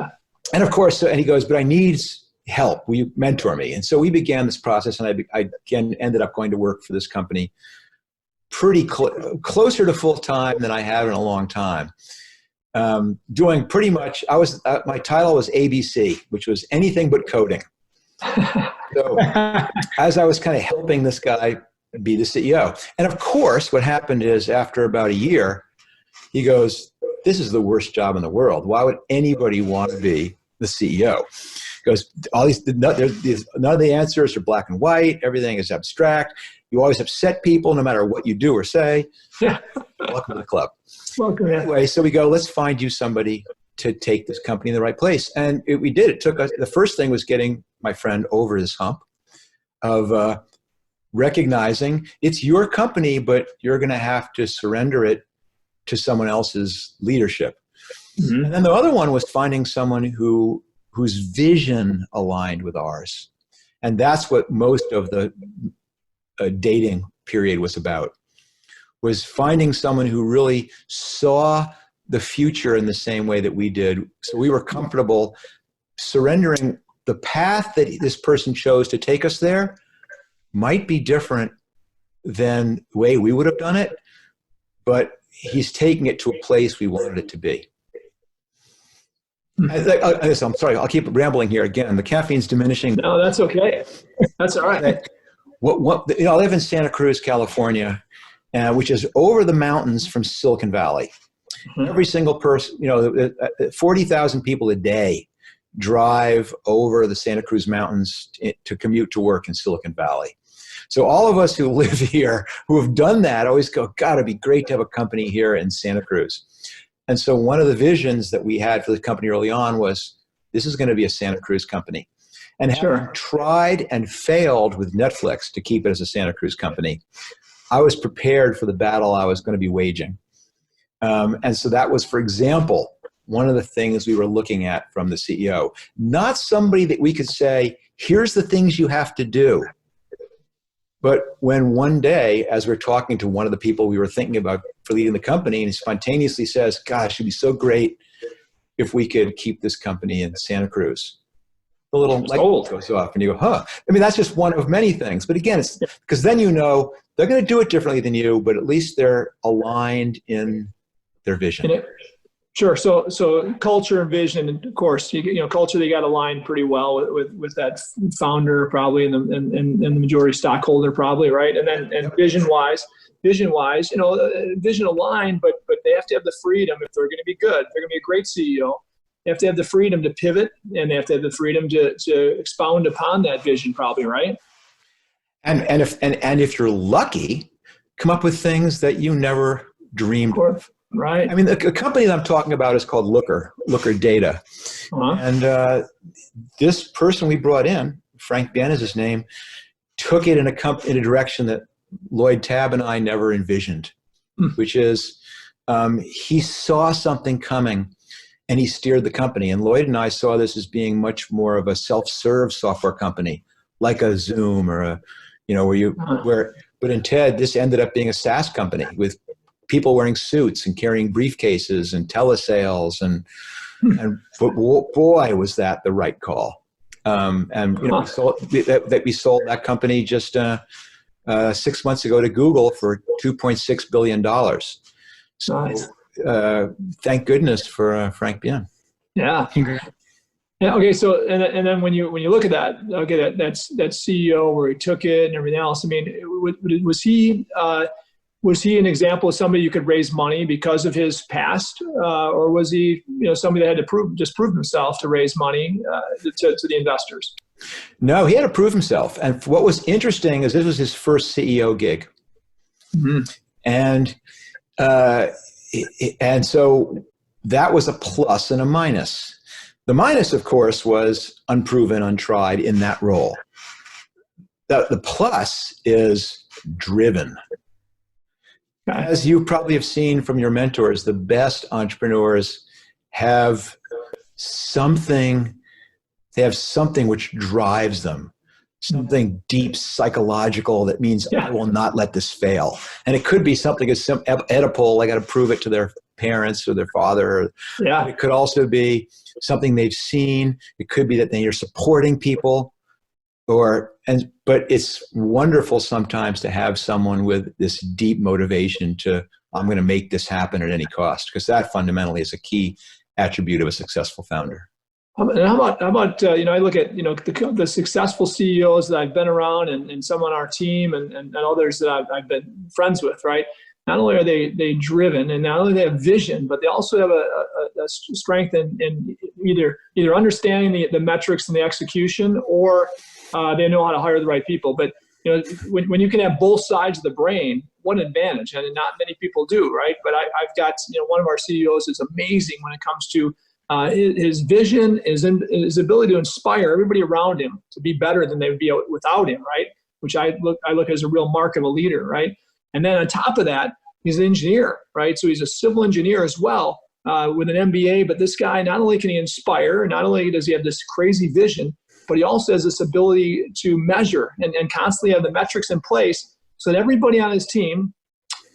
of course, and he goes, but I need help. Will you mentor me? And so we began this process, and I again ended up going to work for this company pretty closer to full time than I have in a long time. Doing pretty much, my title was ABC, which was anything but coding. So as I was kind of helping this guy be the CEO. And of course, what happened is after about a year, he goes, this is the worst job in the world. Why would anybody want to be the CEO? He goes, none of the answers are black and white. Everything is abstract. You always upset people no matter what you do or say. Yeah. Welcome to the club. Welcome. Anyway, so we go, let's find you somebody to take this company in the right place. And we did. It took us, the first thing was getting my friend over this hump of recognizing it's your company, but you're going to have to surrender it to someone else's leadership. Mm-hmm. And then the other one was finding someone whose vision aligned with ours. And that's what most of the dating period was about, was finding someone who really saw the future in the same way that we did. So we were comfortable surrendering the path that this person chose to take us there might be different than the way we would have done it, but he's taking it to a place we wanted it to be. I'm sorry, I'll keep rambling here again. The caffeine's diminishing. No, that's okay. That's all right. I live in Santa Cruz, California, which is over the mountains from Silicon Valley. Mm-hmm. Every single person, 40,000 people a day drive over the Santa Cruz Mountains to commute to work in Silicon Valley. So all of us who live here, who have done that, always go, God, it'd be great to have a company here in Santa Cruz. And so one of the visions that we had for the company early on was, this is going to be a Santa Cruz company. And Sure. having tried and failed with Netflix to keep it as a Santa Cruz company, I was prepared for the battle I was going to be waging. And so that was, for example, one of the things we were looking at from the CEO. Not somebody that we could say, here's the things you have to do. But when one day, as we're talking to one of the people we were thinking about for leading the company, and he spontaneously says, gosh, it'd be so great if we could keep this company in Santa Cruz. The little light bulb goes off and you go, huh. I mean, that's just one of many things. But again, it's because then you know they're going to do it differently than you, but at least they're aligned in their vision. Sure. So culture and vision, and of course, culture, they got aligned pretty well with that founder probably and the majority stockholder probably, right? And then vision wise, vision aligned, but they have to have the freedom if they're going to be good. If they're going to be a great CEO. They have to have the freedom to pivot, and they have to have the freedom to expound upon that vision probably, right? And if you're lucky, come up with things that you never dreamed of. Right. I mean, the company that I'm talking about is called Looker Data. Uh-huh. And this person we brought in, Frank Bien is his name, took it in a direction that Lloyd Tabb and I never envisioned, which is he saw something coming and he steered the company. And Lloyd and I saw this as being much more of a self-serve software company, like a Zoom or but in TED, this ended up being a SaaS company with people wearing suits and carrying briefcases and telesales and boy, was that the right call. We sold that company just 6 months ago to Google for $2.6 billion. So nice. Thank goodness for Frank Bien. Yeah. Yeah. Okay. So and then when you look at that, okay, that's CEO where he took it and everything else. I mean, was he an example of somebody you could raise money because of his past, or was he somebody that had to prove himself to raise money to the investors? No, he had to prove himself. And what was interesting is this was his first CEO gig, and so that was a plus and a minus. The minus, of course, was unproven, untried in that role. The plus is driven. As you probably have seen from your mentors, the best entrepreneurs have something which drives them, something deep psychological that means I will not let this fail. And it could be something as Oedipal, I got to prove it to their parents or their father. Yeah. It could also be something they've seen. It could be that they are supporting people. But it's wonderful sometimes to have someone with this deep motivation to, I'm going to make this happen at any cost, because that fundamentally is a key attribute of a successful founder. And how about I look at the successful CEOs that I've been around and some on our team and others that I've been friends with, right? Not only are they driven, and not only they have vision, but they also have a strength in either understanding the metrics and the execution, or they know how to hire the right people. But when you can have both sides of the brain, what an advantage! And not many people do, right? But I've got one of our CEOs is amazing when it comes to his vision, his ability to inspire everybody around him to be better than they would be without him, right? Which I look as a real mark of a leader, right? And then on top of that, he's an engineer, right? So he's a civil engineer as well with an MBA. But this guy, not only can he inspire, not only does he have this crazy vision, but he also has this ability to measure and constantly have the metrics in place so that everybody on his team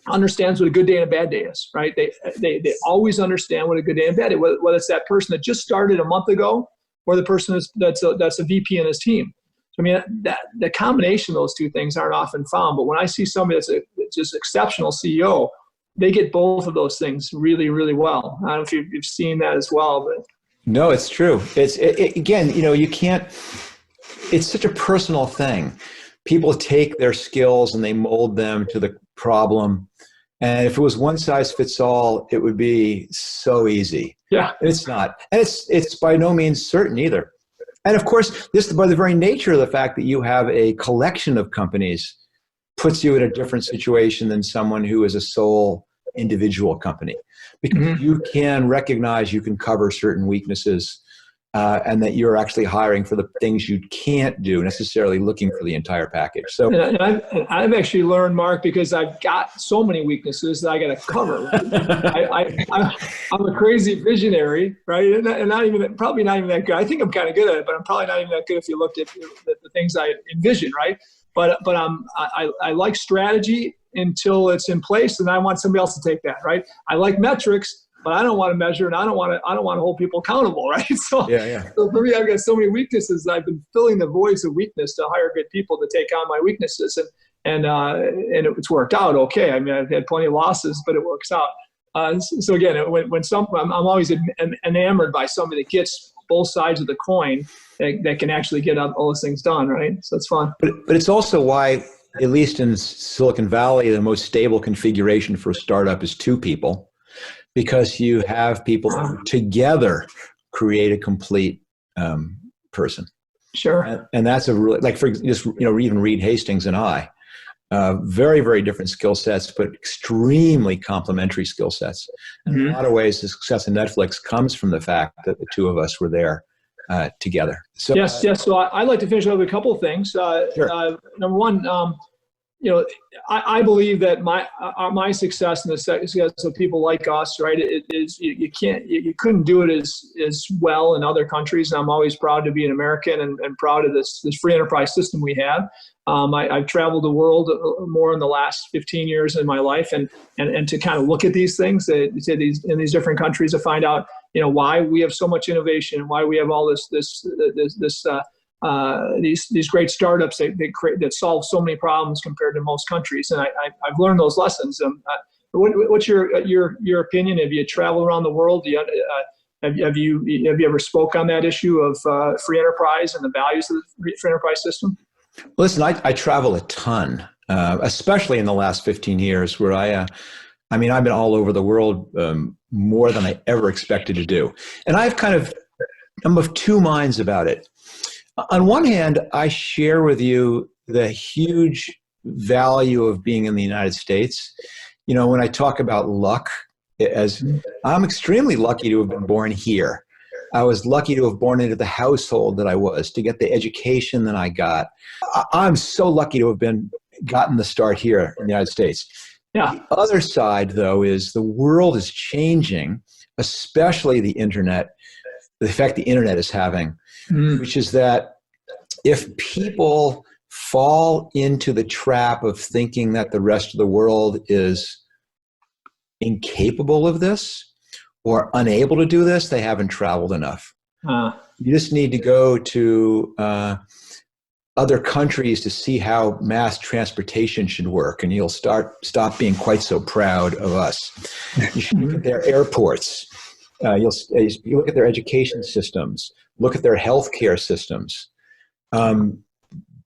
understands what a good day and a bad day is, right? They always understand what a good day and a bad day, whether it's that person that just started a month ago or the person that's a VP in his team. So, I mean, the combination of those two things aren't often found. But when I see somebody that's just exceptional CEO, they get both of those things really, really well. I don't know if you've seen that as well, but. No, it's true. Again, you can't, it's such a personal thing. People take their skills and they mold them to the problem. And if it was one size fits all, it would be so easy. Yeah. It's not. And it's by no means certain either. And of course, this, by the very nature of the fact that you have a collection of companies, puts you in a different situation than someone who is a sole individual company. Because you can recognize, you can cover certain weaknesses and that you're actually hiring for the things you can't do, necessarily looking for the entire package. So, and I've actually learned, Mark, because I've got so many weaknesses that I got to cover. I'm a crazy visionary, right? And probably not even that good. I think I'm kind of good at it, but I'm probably not even that good if you looked at the things I envision, right? But I like strategy until it's in place, and I want somebody else to take that, right? I like metrics, but I don't want to measure, and I don't want to hold people accountable, right? So, so for me, I've got so many weaknesses. I've been filling the voids of weakness to hire good people to take on my weaknesses, and it's worked out okay. I mean, I've had plenty of losses, but it works out. So again, I'm always enamored by somebody that gets both sides of the coin that can actually get all those things done, right? So it's fun. But it's also why, at least in Silicon Valley, the most stable configuration for a startup is 2 people. Because you have people who together create a complete person. Sure. And that's a really, like, for just, even Reed Hastings and I, very, very different skill sets, but extremely complementary skill sets. And in a lot of ways, the success of Netflix comes from the fact that the 2 of us were there together. So, yes. So I'd like to finish up with a couple of things. Sure. Number one, I believe that my success and the success of people like us, right, it is you couldn't do it as well in other countries. And I'm always proud to be an American and proud of this free enterprise system we have. I've traveled the world more in the last 15 years in my life, and to kind of look at these things in these different countries to find out why we have so much innovation, why we have all these great startups that solve so many problems compared to most countries, and I've learned those lessons. What's your opinion? Have you traveled around the world? Have you ever spoke on that issue of free enterprise and the values of the free enterprise system? Listen, I travel a ton, especially in the last 15 years, where I've been all over the world more than I ever expected to do, and I'm of 2 minds about it. On one hand, I share with you the huge value of being in the United States. When I talk about luck, I'm extremely lucky to have been born here. I was lucky to have born into the household that I was, to get the education that I got. I'm so lucky to have gotten the start here in the United States. Yeah. The other side, though, is the world is changing, especially the internet, the effect the internet is having. Which is that if people fall into the trap of thinking that the rest of the world is incapable of this or unable to do this, they haven't traveled enough. You just need to go to other countries to see how mass transportation should work, and you'll stop being quite so proud of us. You should look at their airports. You look at their education systems, look at their healthcare systems. Look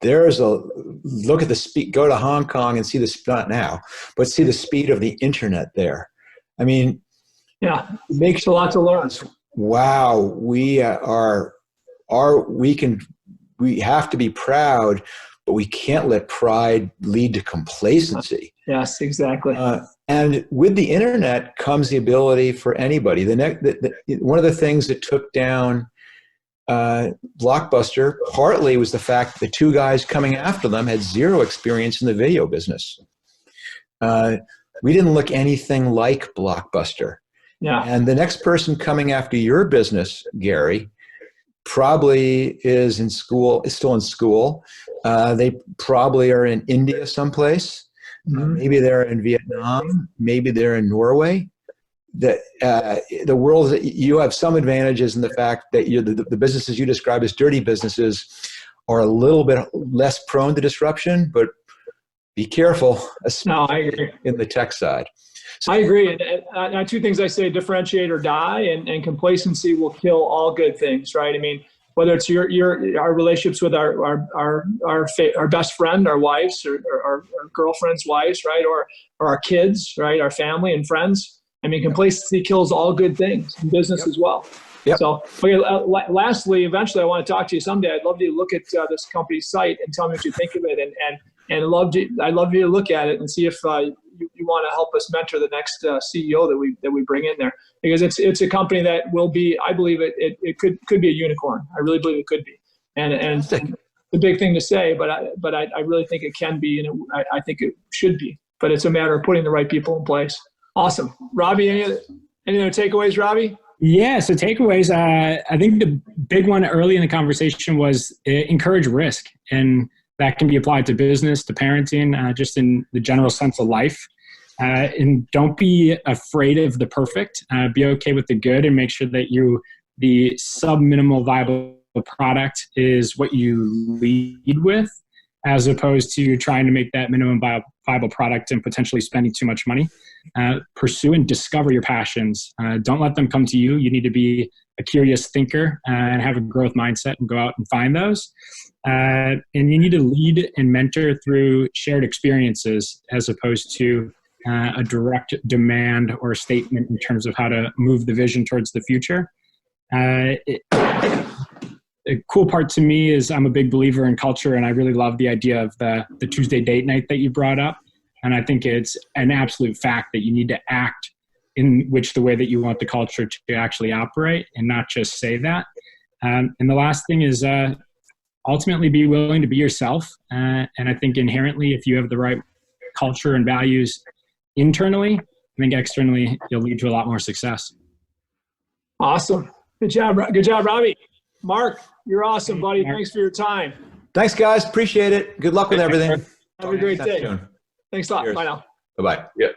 at the speed, go to Hong Kong and see not now, but see the speed of the internet there. It makes a lot to learn. Wow. We have to be proud, but we can't let pride lead to complacency. Yes, exactly. And with the internet comes the ability for anybody. One of the things that took down Blockbuster partly was the fact that the 2 guys coming after them had 0 experience in the video business. We didn't look anything like Blockbuster. Yeah. And the next person coming after your business, Gary, probably is still in school. They probably are in India someplace. Maybe they're in Vietnam. Maybe they're in Norway. The world, you have some advantages in the fact that the businesses you describe as dirty businesses are a little bit less prone to disruption, but be careful, especially in the tech side. So, I agree. And 2 things I say: differentiate or die, and complacency will kill all good things, right? Whether it's our relationships with our best friend, our wives, or our girlfriends' wives, right, or our kids, right, our family and friends. Complacency kills all good things in business as well. Yep. So, lastly, eventually, I want to talk to you someday. I'd love to look at this company's site and tell me what you think of it, And I'd love you to look at it and see if you want to help us mentor the next CEO that we bring in there, because it's a company that will be, I believe it could be a unicorn. I really believe it could be, and the big thing to say, but I really think it can be, and I think it should be. But it's a matter of putting the right people in place. Awesome, Robbie. Any other takeaways, Robbie? Yeah, so takeaways. I think the big one early in the conversation was encourage risk, and that can be applied to business, to parenting, just in the general sense of life. And don't be afraid of the perfect. Be okay with the good, and make sure that the sub-minimal viable product is what you lead with, as opposed to trying to make that minimum viable product and potentially spending too much money. Pursue and discover your passions. Don't let them come to you. You need to be a curious thinker and have a growth mindset and go out and find those. And you need to lead and mentor through shared experiences, as opposed to a direct demand or statement in terms of how to move the vision towards the future. The cool part to me is I'm a big believer in culture, and I really love the idea of the Tuesday date night that you brought up. And I think it's an absolute fact that you need to act in which the way that you want the culture to actually operate, and not just say that. And the last thing is ultimately be willing to be yourself. And I think inherently, if you have the right culture and values internally, I think externally you'll lead to a lot more success. Awesome. Good job, Robbie. Mark, you're awesome, buddy. Thanks for your time. Thanks, guys. Appreciate it. Good luck with everything. Have a great day. Thanks a lot. Cheers. Bye now. Bye-bye. Yeah.